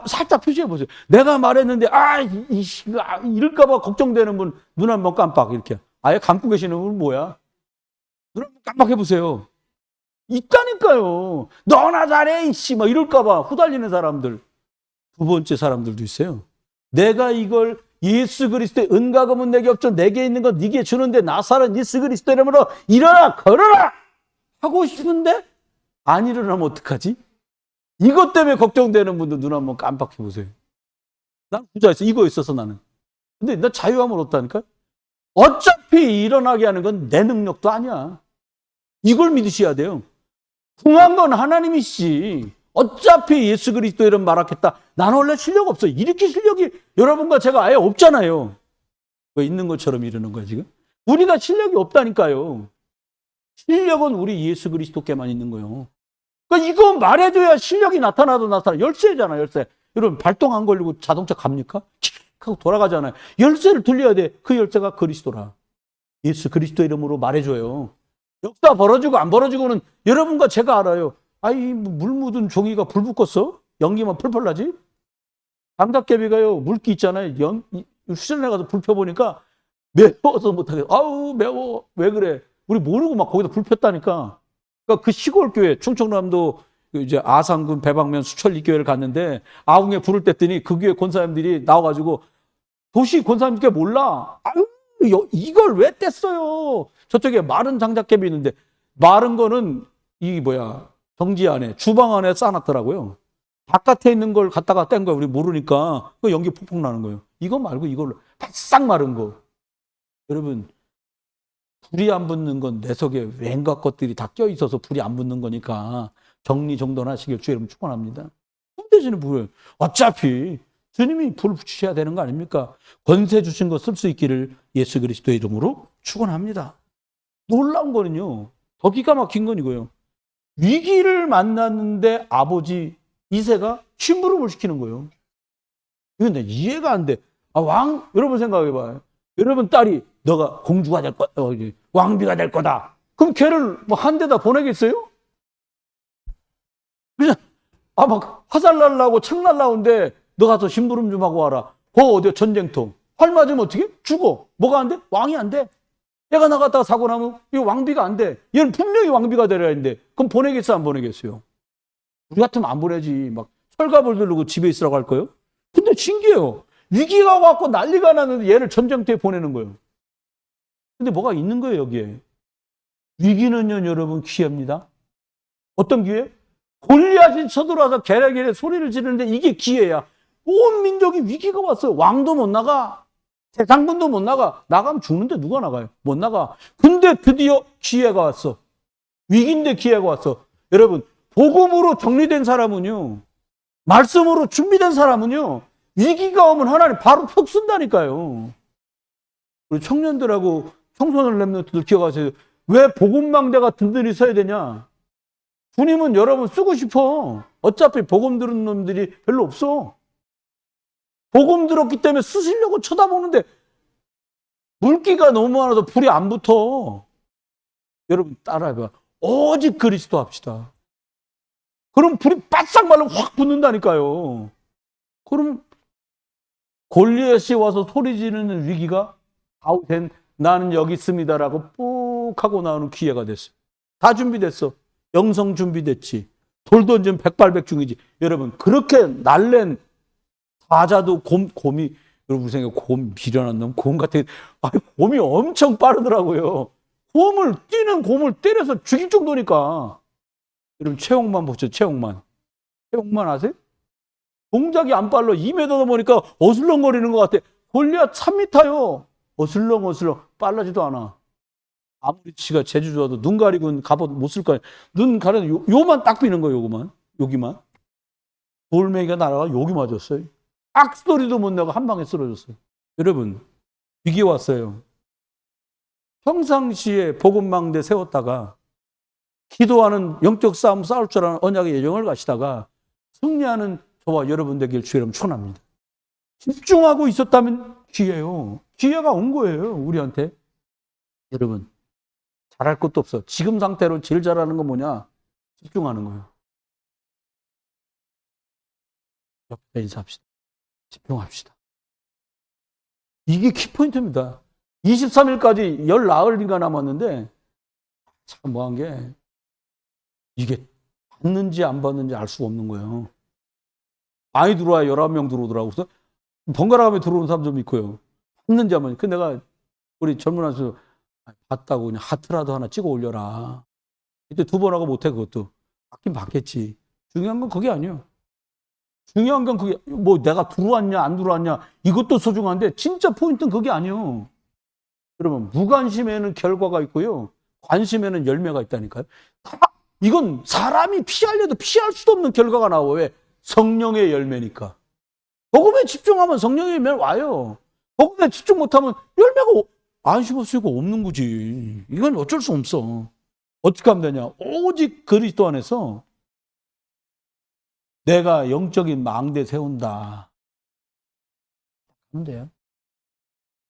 살짝 표시해 보세요. 내가 말했는데 이럴까 봐 걱정되는 분 눈 한번 깜빡 이렇게. 아예 감고 계시는 분은 뭐야? 눈 한번 깜빡해 보세요. 있다니까요. 너나 잘해 이씨 막 이럴까 봐 후달리는 사람들. 두 번째 사람들도 있어요. 내가 이걸 예수 그리스도의 은과 금은 내게 없죠. 내게 있는 건 네게 주는데 나사렛 예수 그리스도 이름으로 일어나 걸어라 하고 싶은데 안 일어나면 어떡하지? 이것 때문에 걱정되는 분들 눈 한번 깜빡해 보세요. 난 부자였어. 이거 있어서 나는. 근데 나 자유함을 얻다니까? 어차피 일어나게 하는 건 내 능력도 아니야. 이걸 믿으셔야 돼요. 궁한 건 하나님이시지. 어차피 예수 그리스도 이름 말하겠다. 나는 원래 실력 없어. 이렇게 실력이 여러분과 제가 아예 없잖아요. 왜 있는 것처럼 이러는 거야 지금? 우리가 실력이 없다니까요. 실력은 우리 예수 그리스도께만 있는 거예요. 그러니까 이거 말해줘야 실력이 나타나도 나타나. 열쇠잖아, 열쇠. 여러분, 발동 안 걸리고 자동차 갑니까? 킥 하고 돌아가잖아요. 열쇠를 들려야 돼. 그 열쇠가 그리스도라. 예수 그리스도 이름으로 말해줘요. 역사 벌어지고 안 벌어지고는 여러분과 제가 알아요. 아이, 물 묻은 종이가 불 붙겠어? 연기만 펄펄 나지? 장작개비가요, 물기 있잖아요. 수전에 가서 불 펴보니까 매워서 못하겠어. 아우, 매워. 왜 그래? 우리 모르고 막 거기다 불 폈다니까. 그러니까 그 시골 교회, 충청남도 이제 아산군 배방면 수천리 교회를 갔는데 아웅에 불을 뗐더니 그 교회 권사님들이 나와가지고 도시 권사님께 몰라. 아유, 이걸 왜 뗐어요? 저쪽에 마른 장작개비 있는데 마른 거는 정지 안에, 주방 안에 쌓아놨더라고요. 바깥에 있는 걸 갖다가 뗀 거야. 우리 모르니까. 그 연기 폭폭 나는 거예요. 이거 말고 이걸로 바싹 마른 거. 여러분, 불이 안 붙는 건 내 속에 왠가 것들이 다 껴있어서 불이 안 붙는 거니까 정리정돈하시길 주의 이름 축원합니다. 대신에 불을 어차피 주님이 불 붙이셔야 되는 거 아닙니까? 권세 주신 거 쓸 수 있기를 예수 그리스도의 이름으로 축원합니다. 놀라운 거는요, 더 기가 막힌 건 이거예요. 위기를 만났는데 아버지 이세가 심부름을 시키는 거예요. 이건 이해가 안 돼. 여러분 생각해봐요. 여러분 딸이 너가 공주가 될 거다, 왕비가 될 거다. 그럼 걔를 한 대다 보내겠어요? 그냥 막 화살 날라고 창 날라오는데 너 가서 심부름 좀 하고 와라. 어디야 전쟁통. 활 맞으면 어떻게? 죽어. 뭐가 안 돼? 왕이 안 돼. 얘가 나갔다가 사고 나면 이거 왕비가 안 돼. 얘는 분명히 왕비가 되려야 했는데 그럼 보내겠어 안 보내겠어요? 우리 같으면 안 보내지. 막 철갑을 들고 집에 있으라고 할 거예요? 근데 신기해요. 위기가 왔고 난리가 났는데 얘를 전쟁터에 보내는 거예요. 근데 뭐가 있는 거예요, 여기에. 위기는요, 여러분, 기회입니다. 어떤 기회? 골리앗이 쳐들어와서 게레게레 소리를 지르는데 이게 기회야. 온 민족이 위기가 왔어요. 왕도 못 나가. 재상분도 못 나가. 나가면 죽는데 누가 나가요? 못 나가. 근데 드디어 기회가 왔어. 위기인데 기회가 왔어. 여러분, 복음으로 정리된 사람은요, 말씀으로 준비된 사람은요, 위기가 오면 하나님 바로 푹 쓴다니까요. 우리 청년들하고 청소년 랩런트들 기억하세요. 왜 복음망대가 든든히 서야 되냐? 주님은 여러분 쓰고 싶어. 어차피 복음 들은 놈들이 별로 없어. 복음 들었기 때문에 쓰시려고 쳐다보는데 물기가 너무 많아서 불이 안 붙어. 여러분 따라해봐. 오직 그리스도 합시다. 그럼 불이 바싹 말로 확 붙는다니까요. 그럼 골리앗이 와서 소리 지르는 위기가 아우된 나는 여기 있습니다라고 뿍 하고 나오는 기회가 됐어요. 다 준비됐어. 영성 준비됐지. 돌 던지면 백발백중이지. 여러분 그렇게 날랜 사자도 곰이 여러분 생각에 곰 미련한 놈 곰 같은 곰이 엄청 빠르더라고요. 뛰는 곰을 때려서 죽일 정도니까. 여러분 최홍만 보죠. 최홍만 아세요? 동작이 안 빨라. 2m 넘으니까 어슬렁거리는 것 같아. 골리앗 3m요. 어슬렁 빨라지도 않아. 아무리 지가 제주 좋아도 눈 가리고는 갑옷 못 쓸 거야. 눈 가리는 요만 딱 비는 거예요. 여기만. 돌멩이가 날아가 여기 맞았어요. 악소리도 못 내고 한 방에 쓰러졌어요. 여러분 위기 왔어요. 평상시에 복음망대 세웠다가 기도하는 영적 싸움 싸울 줄 아는 언약의 예정을 가시다가 승리하는 저와 여러분 되길 주의 이름 축원합니다. 집중하고 있었다면 기회예요. 기회가 온 거예요. 우리한테. 여러분 잘할 것도 없어. 지금 상태로 제일 잘하는 건 뭐냐? 집중하는 거예요. 옆에 인사합시다. 집중합시다. 이게 키포인트입니다. 23일까지 19일인가 남았는데 참 뭐한 게 이게 받는지 안 받는지 알 수가 없는 거예요. 많이 들어와야 11명 들어오더라고요. 그래서 번갈아 가며 들어오는 사람 좀 있고요. 받는지 안 받는지. 그 내가 우리 젊은 아저씨 받다고 그냥 하트라도 하나 찍어 올려라. 이때 2번 하고 못해 그것도. 받긴 받겠지. 중요한 건 그게 아니에요. 중요한 건 그게 뭐 내가 들어왔냐 안 들어왔냐 이것도 소중한데 진짜 포인트는 그게 아니에요. 여러분 무관심에는 결과가 있고요. 관심에는 열매가 있다니까요. 이건 사람이 피하려도 피할 수도 없는 결과가 나와요. 왜? 성령의 열매니까. 복음에 집중하면 성령의 열매는 와요. 복음에 집중 못하면 열매가 안심 없으니까 없는 거지. 이건 어쩔 수 없어. 어떻게 하면 되냐? 오직 그리스도 안에서 내가 영적인 망대 세운다. 하면 돼요.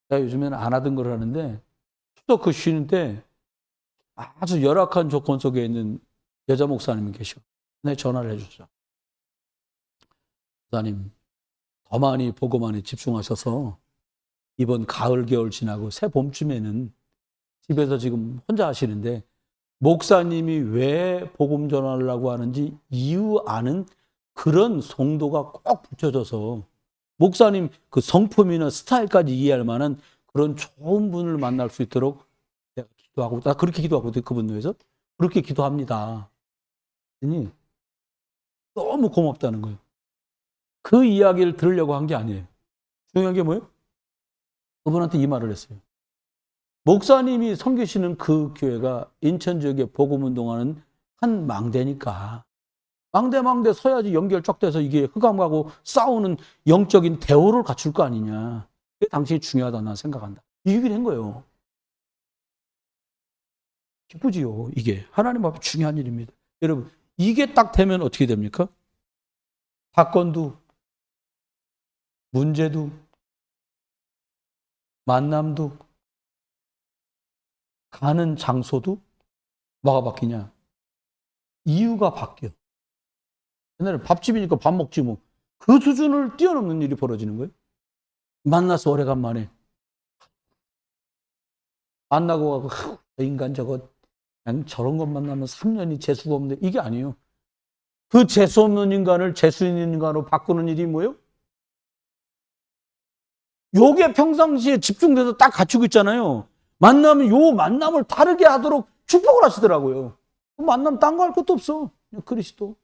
제가 요즘에는 안 하던 걸 하는데, 추석 그 쉬는 때 아주 열악한 조건 속에 있는 여자 목사님이 계셔. 내 전화를 해줬어. 목사님, 더 많이 복음만에 집중하셔서 이번 가을, 겨울 지나고 새 봄쯤에는 집에서 지금 혼자 하시는데 목사님이 왜 복음 전하려고 하는지 이유 아는 그런 성도가 꼭 붙여져서 목사님 그 성품이나 스타일까지 이해할 만한 그런 좋은 분을 만날 수 있도록 내가 기도하고, 나 그렇게 기도하거든요. 그분 위해서. 그렇게 기도합니다. 너무 고맙다는 거예요. 그 이야기를 들으려고 한 게 아니에요. 중요한 게 뭐예요? 그분한테 이 말을 했어요. 목사님이 섬기시는 그 교회가 인천 지역에 복음운동하는 한 망대니까 망대 서야지 연결 쫙 돼서 이게 흑암하고 싸우는 영적인 대오를 갖출 거 아니냐. 그게 당신이 중요하다 나 생각한다. 이 얘기를 한 거예요. 기쁘지요. 이게 하나님 앞에 중요한 일입니다. 여러분 이게 딱 되면 어떻게 됩니까? 사건도 문제도 만남도 가는 장소도 뭐가 바뀌냐? 이유가 바뀌어. 옛날에 밥집이니까 밥 먹지 뭐. 그 수준을 뛰어넘는 일이 벌어지는 거예요. 만나서 오래간만에. 만나고 가고, 인간 저거, 난 저런 것 만나면 3년이 재수가 없는데, 이게 아니에요. 그 재수 없는 인간을 재수 있는 인간으로 바꾸는 일이 뭐예요? 요게 평상시에 집중돼서 딱 갖추고 있잖아요. 만나면 요 만남을 다르게 하도록 축복을 하시더라고요. 만나면 딴 거 할 것도 없어. 그리스도.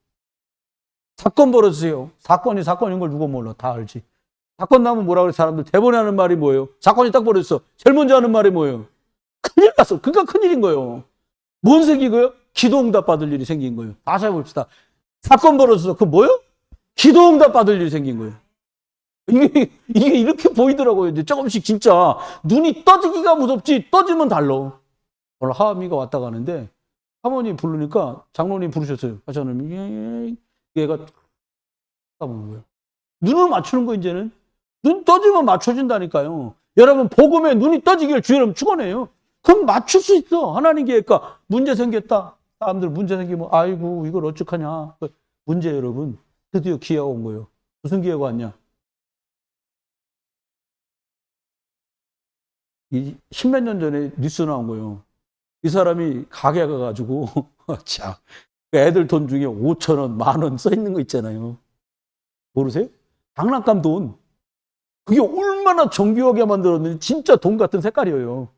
사건 벌어주세요. 사건이 사건인 걸 누가 몰라. 다 알지. 사건 나면 뭐라 그래, 사람들. 대본에 하는 말이 뭐예요? 사건이 딱 벌어졌어. 제일 먼저 하는 말이 뭐예요? 큰일 났어. 그러니까 큰일인 거예요. 뭔 생긴 거예요? 기도응답 받을 일이 생긴 거예요. 다시 해봅시다. 사건 벌어졌어. 그 뭐예요? 기도응답 받을 일이 생긴 거예요. 이게 이렇게 보이더라고요. 이제 조금씩 진짜 눈이 떠지기가 무섭지 떠지면 달라. 오늘 하미가 왔다 가는데 사모님 부르니까 장로님 부르셨어요. 저는 얘가 까먹는 거예요. 눈을 맞추는 거 이제는 눈 떠지면 맞춰진다니까요. 여러분 복음에 눈이 떠지길 주여 여러분 축원해요. 그럼 맞출 수 있어. 하나님 계획과 문제 생겼다. 사람들 문제 생기면 아이고 이걸 어떡하냐. 문제 여러분 드디어 기회가 온 거예요. 무슨 기회가 왔냐? 이 십몇 년 전에 뉴스 나온 거예요. 이 사람이 가게 가가지고 참 애들 돈 중에 5,000원, 10,000원 써 있는 거 있잖아요. 모르세요? 장난감 돈. 그게 얼마나 정교하게 만들었는지 진짜 돈 같은 색깔이에요.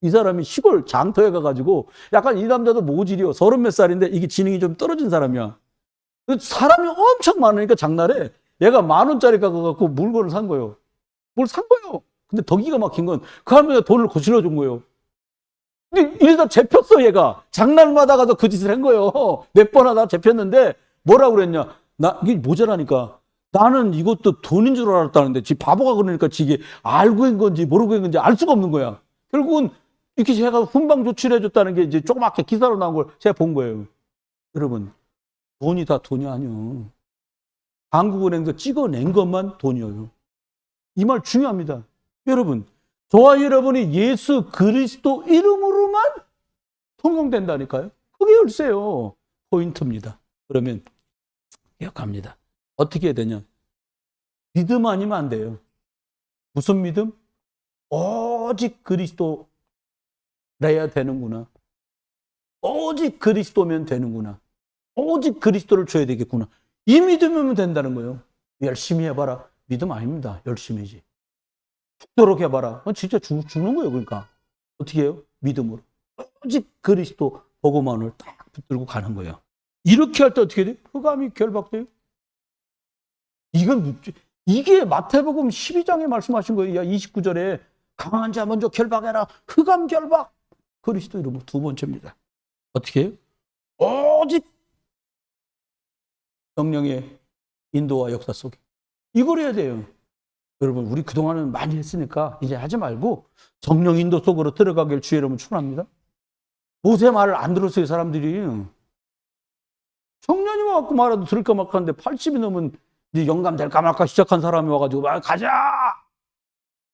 이 사람이 시골 장터에 가가지고 약간 이 남자도 모질이요. 30몇 살인데 이게 지능이 좀 떨어진 사람이야. 사람이 엄청 많으니까 장날에 얘가 10,000원짜리 가갖고 물건을 산 거예요. 뭘 산 거예요. 근데 더 기가 막힌 건 그 할머니가 돈을 거실러 준 거예요. 근데 이러다 잡혔어, 얘가. 장날마다 가서 그 짓을 한 거예요. 몇 번 하다 잡혔는데 뭐라고 그랬냐. 이게 모자라니까. 나는 이것도 돈인 줄 알았다는데 지 바보가 그러니까 지게 알고 있는 건지 모르고 있는 건지 알 수가 없는 거야. 결국은 이렇게 제가 훈방 조치를 해줬다는 게 이제 조그맣게 기사로 나온 걸 제가 본 거예요. 여러분, 돈이 다 돈이 아니요. 한국은행에서 찍어낸 것만 돈이에요. 이 말 중요합니다. 여러분, 저와 여러분이 예수 그리스도 이름으로만 통용된다니까요. 그게 열쇠요. 포인트입니다. 그러면 기억합니다. 어떻게 해야 되냐? 믿음 아니면 안 돼요. 무슨 믿음? 오직 그리스도래야 되는구나. 오직 그리스도면 되는구나. 오직 그리스도를 줘야 되겠구나. 이 믿음이면 된다는 거예요. 열심히 해봐라. 믿음 아닙니다. 열심히지. 죽도록 해봐라. 진짜 죽는 거예요. 그러니까 어떻게 해요? 믿음으로. 오직 그리스도 복음만을 딱 붙들고 가는 거예요. 이렇게 할 때 어떻게 돼요? 흑암이 결박돼요. 이게 마태복음 12장에 말씀하신 거예요. 야, 29절에 강한 자 먼저 결박해라. 흑암 결박. 그리스도 이름으로 두 번째입니다. 어떻게 해요? 오직 성령의 인도와 역사 속에. 이걸 해야 돼요. 여러분, 우리 그동안은 많이 했으니까 이제 하지 말고 성령 인도 속으로 들어가길 주의 이름으로 축원합니다. 모세 말을 안 들었어요, 사람들이. 청년이 와갖고 말해도 들을까 말까 하는데 80이 넘은 이제 영감 될까 말까 시작한 사람이 와가지고 말 가자!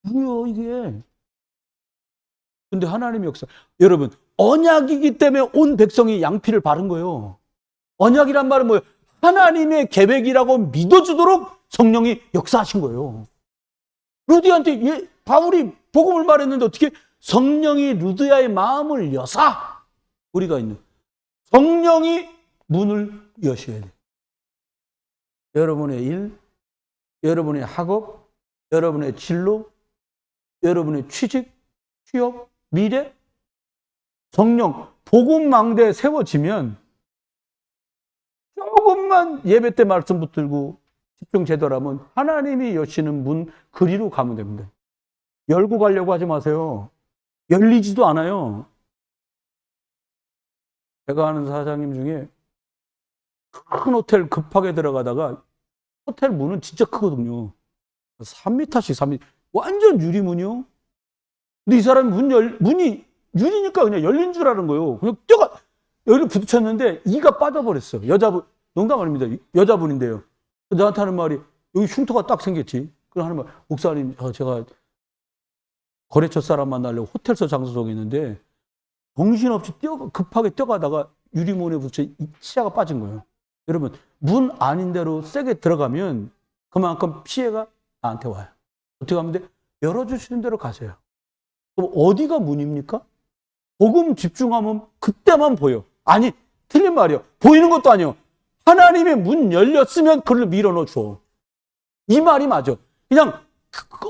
뭐야, 이게. 근데 하나님의 역사. 여러분, 언약이기 때문에 온 백성이 양피를 바른 거예요. 언약이란 말은 뭐예요? 하나님의 계획이라고 믿어주도록 성령이 역사하신 거예요. 루디한테 바울이 복음을 말했는데 어떻게 성령이 루디아의 마음을 여사 우리가 있는 성령이 문을 여셔야 돼요. 여러분의 일, 여러분의 학업, 여러분의 진로, 여러분의 취직, 취업, 미래, 성령, 복음망대에 세워지면 조금만 예배 때 말씀 붙들고 집중 제대로 하면 하나님이 여시는 문 그리로 가면 됩니다. 열고 가려고 하지 마세요. 열리지도 않아요. 제가 아는 사장님 중에 큰 호텔 급하게 들어가다가 호텔 문은 진짜 크거든요. 3m씩 3m. 완전 유리문이요. 근데 이 사람이 문이 유리니까 그냥 열린 줄 아는 거예요. 그냥 뛰어가 여기를 부딪혔는데 이가 빠져버렸어. 여자분, 농담 아닙니다. 여자분인데요. 나한테 하는 말이 여기 흉터가 딱 생겼지. 그럼 하는 말, 목사님, 제가 거래처 사람 만나려고 호텔서 장소 정했는데 정신없이 급하게 뛰어가다가 유리문에 부딪혀 치아가 빠진 거예요. 여러분, 문 아닌 대로 세게 들어가면 그만큼 피해가 나한테 와요. 어떻게 하면 돼? 열어주시는 대로 가세요. 그럼 어디가 문입니까? 복음 집중하면 그때만 보여. 아니, 틀린 말이요. 보이는 것도 아니요. 하나님의 문 열렸으면 그를 밀어넣어줘. 이 말이 맞아. 그냥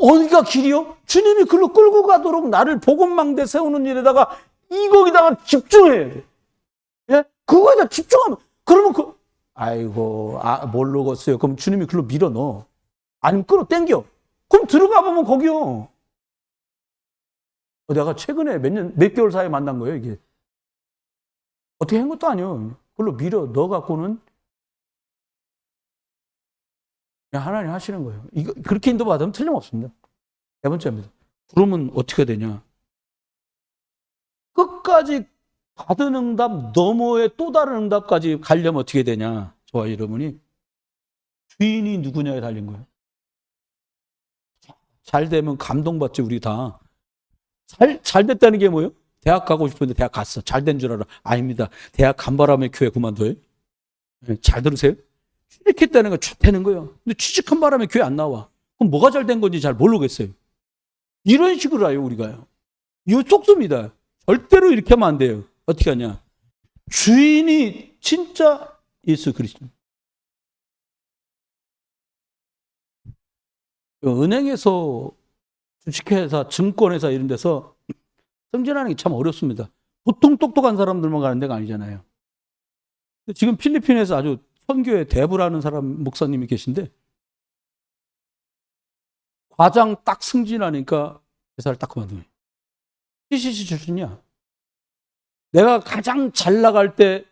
어디가 길이요? 주님이 그로 끌고 가도록 나를 복음망대 세우는 일에다가 이거기다가 집중해야 돼. 예? 그거에다 집중하면 그러면 아이고, 모르겠어요. 그럼 주님이 그로 밀어넣어. 아니면 끌어당겨. 그럼 들어가 보면 거기요. 내가 최근에 몇 개월 사이에 만난 거예요, 이게. 어떻게 한 것도 아니에요. 그걸로 밀어 넣어갖고는 그냥 하나님 하시는 거예요. 이거, 그렇게 인도받으면 틀림없습니다. 네 번째입니다. 그러면 어떻게 되냐. 끝까지 받은 응답 너머의 또 다른 응답까지 가려면 어떻게 되냐. 저와 여러분이 주인이 누구냐에 달린 거예요. 잘 되면 감동받지, 우리 다. 잘 됐다는 게 뭐예요? 대학 가고 싶은데 대학 갔어. 잘 된 줄 알아. 아닙니다. 대학 간 바람에 교회 그만둬요. 잘 들으세요? 취직했다는 건 좋다는 거예요. 근데 취직한 바람에 교회 안 나와. 그럼 뭐가 잘 된 건지 잘 모르겠어요. 이런 식으로 해요, 우리가요. 이거 쪽수입니다. 절대로 이렇게 하면 안 돼요. 어떻게 하냐. 주인이 진짜 예수 그리스도. 은행에서 주식회사, 증권회사 이런 데서 승진하는 게 참 어렵습니다. 보통 똑똑한 사람들만 가는 데가 아니잖아요. 지금 필리핀에서 아주 선교의 대부라는 사람, 목사님이 계신데 과장 딱 승진하니까 회사를 딱 그만두네. CCC 출신이야. 내가 가장 잘 나갈 때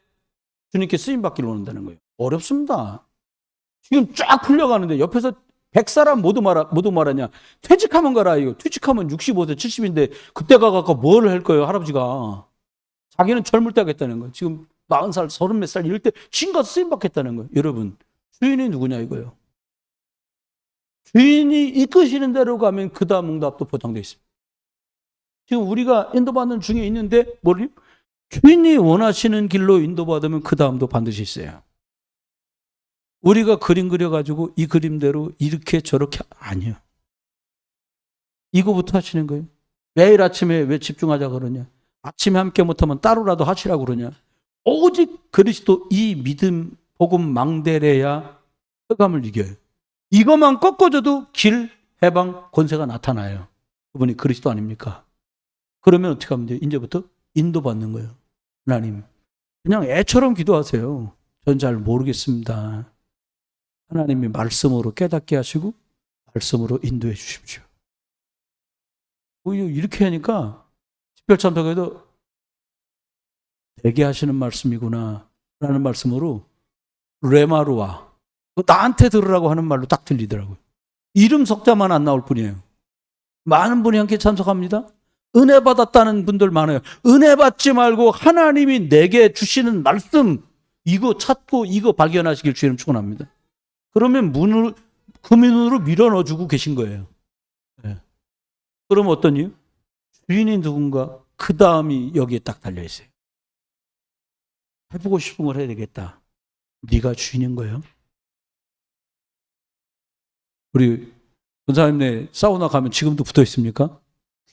주님께 쓰임받기를 원한다는 거예요. 어렵습니다. 지금 쫙 풀려가는데 옆에서 100사람 모두 말하냐. 퇴직하면 가라. 이거. 퇴직하면 65세, 70인데 그때 가갖고 뭘 할 거예요, 할아버지가. 자기는 젊을 때 하겠다는 거예요. 지금 40살, 30몇 살 이럴 때 신가서 쓰임받겠다는 거예요. 여러분, 주인이 누구냐 이거예요. 주인이 이끄시는 대로 가면 그 다음 응답도 보장되어 있습니다. 지금 우리가 인도받는 중에 있는데 뭐를? 주인이 원하시는 길로 인도받으면 그 다음도 반드시 있어요. 우리가 그림 그려가지고 이 그림대로 이렇게 저렇게 아니에요. 이거부터 하시는 거예요. 매일 아침에 왜 집중하자 그러냐. 아침에 함께 못하면 따로라도 하시라고 그러냐. 오직 그리스도 이 믿음 복음 망대래야 흑암을 이겨요. 이것만 꺾어줘도 길 해방 권세가 나타나요. 그분이 그리스도 아닙니까? 그러면 어떻게 하면 돼요? 이제부터 인도받는 거예요. 하나님 그냥 애처럼 기도하세요. 전 잘 모르겠습니다. 하나님이 말씀으로 깨닫게 하시고 말씀으로 인도해 주십시오. 이렇게 하니까 십별참석에도 되게 하시는 말씀이구나 라는 말씀으로 레마루아 나한테 들으라고 하는 말로 딱 들리더라고요. 이름 석자만 안 나올 뿐이에요. 많은 분이 함께 참석합니다. 은혜 받았다는 분들 많아요. 은혜 받지 말고 하나님이 내게 주시는 말씀 이거 찾고 이거 발견하시길 주님 축원합니다. 그러면 그 문으로 밀어 넣어주고 계신 거예요. 네. 그럼 어떤 이유? 주인이 누군가 그 다음이 여기에 딱 달려있어요. 해보고 싶은 걸 해야 되겠다. 네가 주인인 거예요. 우리 권사님네 사우나 가면 지금도 붙어 있습니까?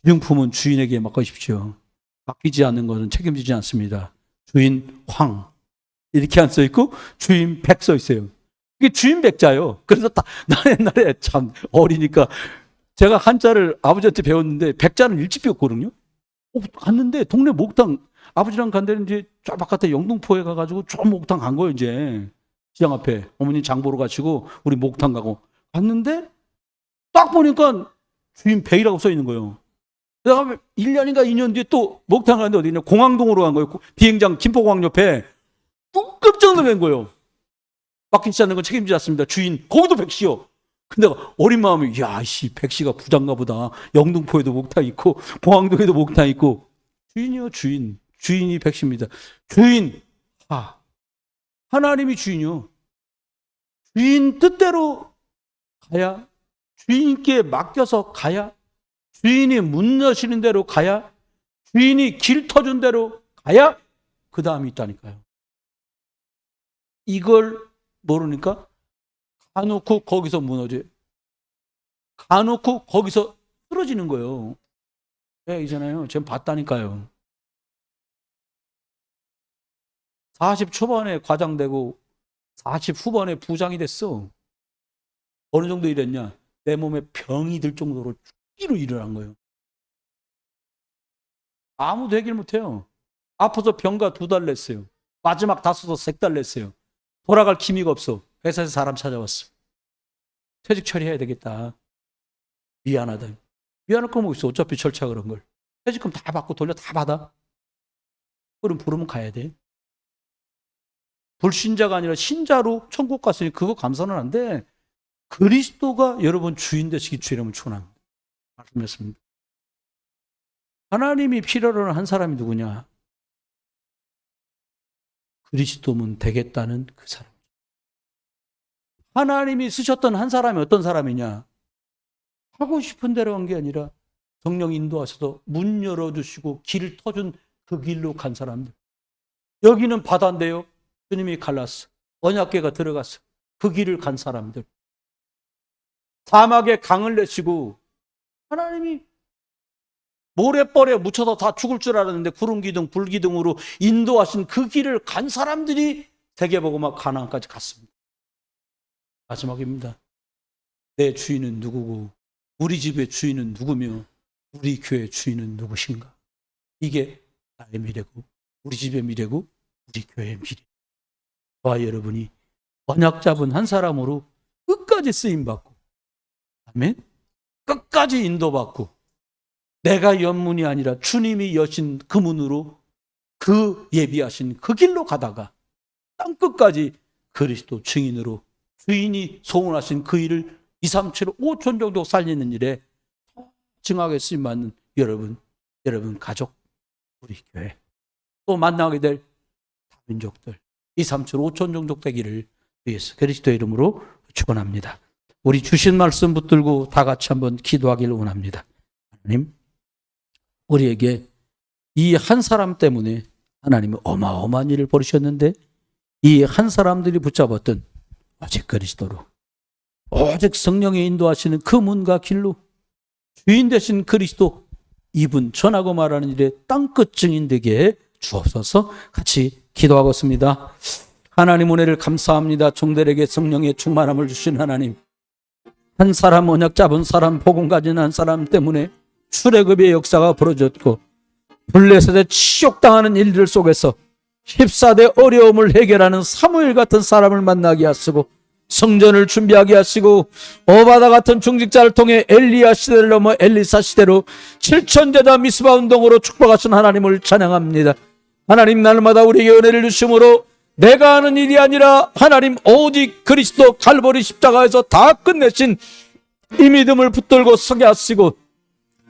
기능품은 주인에게 맡기십시오. 맡기지 않는 것은 책임지지 않습니다. 주인 황 이렇게 안 써 있고 주인 백 써 있어요. 이게 주인 백자요. 그래서 나 옛날에 참 어리니까 제가 한자를 아버지한테 배웠는데 백자는 일찍 배웠거든요. 갔는데 동네 목욕탕 아버지랑 간데는 이제 저 바깥에 영등포에 가가지고 저 목욕탕 간 거예요. 이제 시장 앞에 어머니 장 보러 가시고 우리 목욕탕 가고 갔는데 딱 보니까 주인 백이라고 써 있는 거예요. 내가 1년인가 2년 뒤에 또 목욕탕 가는데 어디 있냐 공항동으로 간 거예요. 비행장 김포공항 옆에 또 깜짝 놀란 거예요. 맡기지 않는 건 책임지지 않습니다. 주인 거기도 백씨요. 근데 내가 어린 마음에 야씨 백씨가 부자인가 보다. 영등포에도 목욕탕 있고 공항동에도 목욕탕 있고 주인이요 주인. 주인이 백씨입니다. 주인 하나님이 주인이요. 주인 뜻대로 가야 주인께 맡겨서 가야 주인이 문 여시는 대로 가야 주인이 길 터준 대로 가야 그 다음이 있다니까요. 이걸 모르니까 가놓고 거기서 무너져요. 가놓고 거기서 쓰러지는 거예요. 네, 이잖아요. 지금 봤다니까요. 40 초반에 과장되고 40 후반에 부장이 됐어. 어느 정도 이랬냐? 내 몸에 병이 들 정도로 죽기로 일어난 거예요. 아무도 해결 못해요. 아파서 병가 2달 냈어요. 마지막 다쳐서 3달 냈어요. 돌아갈 기미가 없어. 회사에서 사람 찾아왔어. 퇴직 처리해야 되겠다. 미안하다. 미안할 거 뭐 있어. 어차피 절차 그런 걸. 퇴직금 다 받고 돌려 다 받아. 그럼 부르면 가야 돼. 불신자가 아니라 신자로 천국 갔으니 그거 감사는 안 돼. 그리스도가 여러분 주인 되시기 주이라면 축원합니다. 말씀했습니다. 하나님이 필요로 하는 한 사람이 누구냐? 그리스도면 되겠다는 그 사람. 하나님이 쓰셨던 한 사람이 어떤 사람이냐? 하고 싶은 대로 한 게 아니라 성령 인도하셔서 문 열어주시고 길을 터준 그 길로 간 사람들. 여기는 바다인데요. 주님이 갈랐어. 언약궤가 들어갔어. 그 길을 간 사람들. 사막에 강을 내시고 하나님이 모래벌에 묻혀서 다 죽을 줄 알았는데 구름기둥 불기둥으로 인도하신 그 길을 간 사람들이 세계복음화 가나안까지 갔습니다. 마지막입니다. 내 주인은 누구고 우리 집의 주인은 누구며 우리 교회의 주인은 누구신가? 이게 나의 미래고 우리 집의 미래고 우리 교회의 미래. 저와 여러분이 언약 잡은 한 사람으로 끝까지 쓰임받고 아멘? 끝까지 인도받고 내가 연문이 아니라 주님이 여신 그 문으로 그 예비하신 그 길로 가다가 땅끝까지 그리스도 증인으로 주인이 소원하신 그 일을 2, 3, 7, 5천 정도 살리는 일에 증하게 쓰임받는 여러분 가족, 우리 교회 또 만나게 될 다민족들 2, 3, 7, 5천 정도 되기를 위해서 그리스도의 이름으로 축원합니다. 우리 주신 말씀 붙들고 다 같이 한번 기도하기를 원합니다. 하나님, 우리에게 이 한 사람 때문에 하나님이 어마어마한 일을 벌이셨는데 이 한 사람들이 붙잡았던 오직 그리스도로 오직 성령의 인도하시는 그 문과 길로 주인 되신 그리스도 이분 전하고 말하는 일에 땅끝 증인 되게 해 주옵소서. 같이 기도하겠습니다. 하나님 은혜를 감사합니다. 종들에게 성령의 충만함을 주신 하나님, 한 사람 언약 잡은 사람 복음 가진 한 사람 때문에 출애굽의 역사가 벌어졌고 블레셋에 치욕당하는 일들 속에서 14대 어려움을 해결하는 사무엘 같은 사람을 만나게 하시고 성전을 준비하게 하시고 오바다 같은 중직자를 통해 엘리야 시대를 넘어 엘리사 시대로 7천제자 미스바 운동으로 축복하신 하나님을 찬양합니다. 하나님, 날마다 우리에게 은혜를 주심으로 내가 하는 일이 아니라 하나님 오직 그리스도 갈보리 십자가에서 다 끝내신 이 믿음을 붙들고 서게 하시고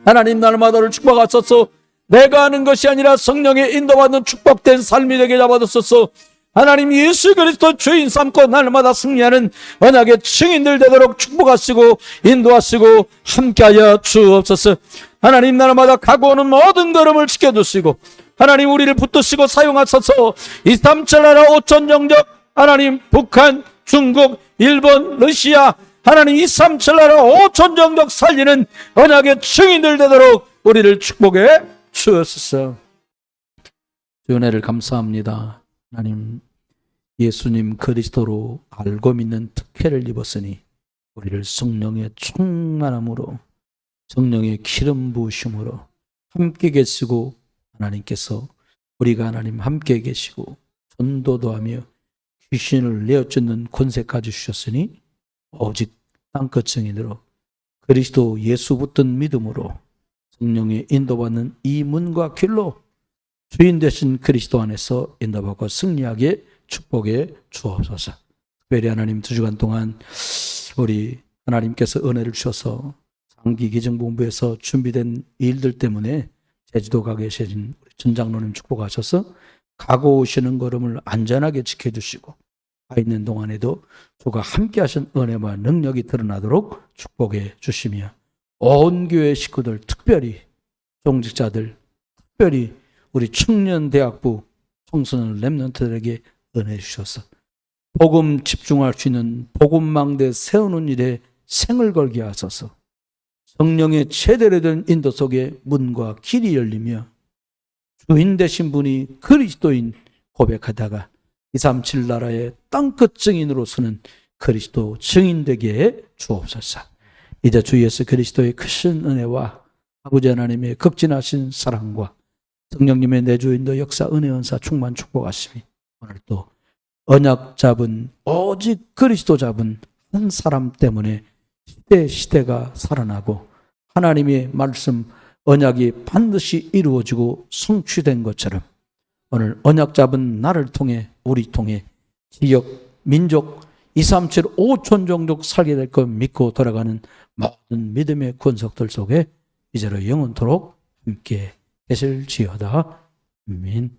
하나님 날마다를 축복하소서. 내가 하는 것이 아니라 성령의 인도받는 축복된 삶이 되게 잡아주소서. 하나님 예수 그리스도 주인 삼고 날마다 승리하는 언약의 증인들 되도록 축복하시고 인도하시고 함께하여 주옵소서. 하나님 날마다 가고 오는 모든 걸음을 지켜주시고 하나님 우리를 붙드시고 사용하소서. 237 나라 5천 정적 하나님 북한, 중국, 일본, 러시아 하나님 237 나라 5천 정적 살리는 언약의 증인들 되도록 우리를 축복해 주옵소서. 주 은혜를 감사합니다. 하나님 예수님 그리스도로 알고 믿는 특혜를 입었으니 우리를 성령의 충만함으로 성령의 기름 부으심으로 함께 계시고 하나님께서 우리가 하나님 함께 계시고 전도도 하며 귀신을 내어쫓는 권세까지 주셨으니 오직 땅끝 증인으로 그리스도 예수 붙든 믿음으로 성령의 인도받는 이 문과 길로 주인 되신 그리스도 안에서 인도받고 승리하게 축복해 주옵소서. 특별히 하나님 2주간 동안 우리 하나님께서 은혜를 주셔서 장기 기증본부에서 준비된 일들 때문에 제주도 가 계신 우리 전 장로님 축복하셔서 가고 오시는 걸음을 안전하게 지켜주시고 가 있는 동안에도 주가 함께 하신 은혜와 능력이 드러나도록 축복해 주시며 온 교회 식구들 특별히 종직자들 특별히 우리 청년대학부 청소년 렘넌트들에게 은혜 주셔서 복음 집중할 수 있는 복음망대 세우는 일에 생을 걸게 하소서. 성령의 제대로 된 인도 속에 문과 길이 열리며 주인 되신 분이 그리스도인 고백하다가 237 나라의 땅끝 증인으로 서는 그리스도 증인 되게 해 주옵소서. 이제 주 예수 그리스도의 크신 은혜와 아버지 하나님의 극진하신 사랑과 성령님의 내주인도 역사 은혜 은사 충만 축복하시니 오늘 또 언약 잡은 오직 그리스도 잡은 한 사람 때문에 시대가 살아나고 하나님의 말씀 언약이 반드시 이루어지고 성취된 것처럼 오늘 언약 잡은 나를 통해 우리 통해 지역, 민족 237 5천 종족 살게 될 것 믿고 돌아가는 모든 믿음의 권속들 속에 이제로 영원토록 함께 계실지어다. 아멘.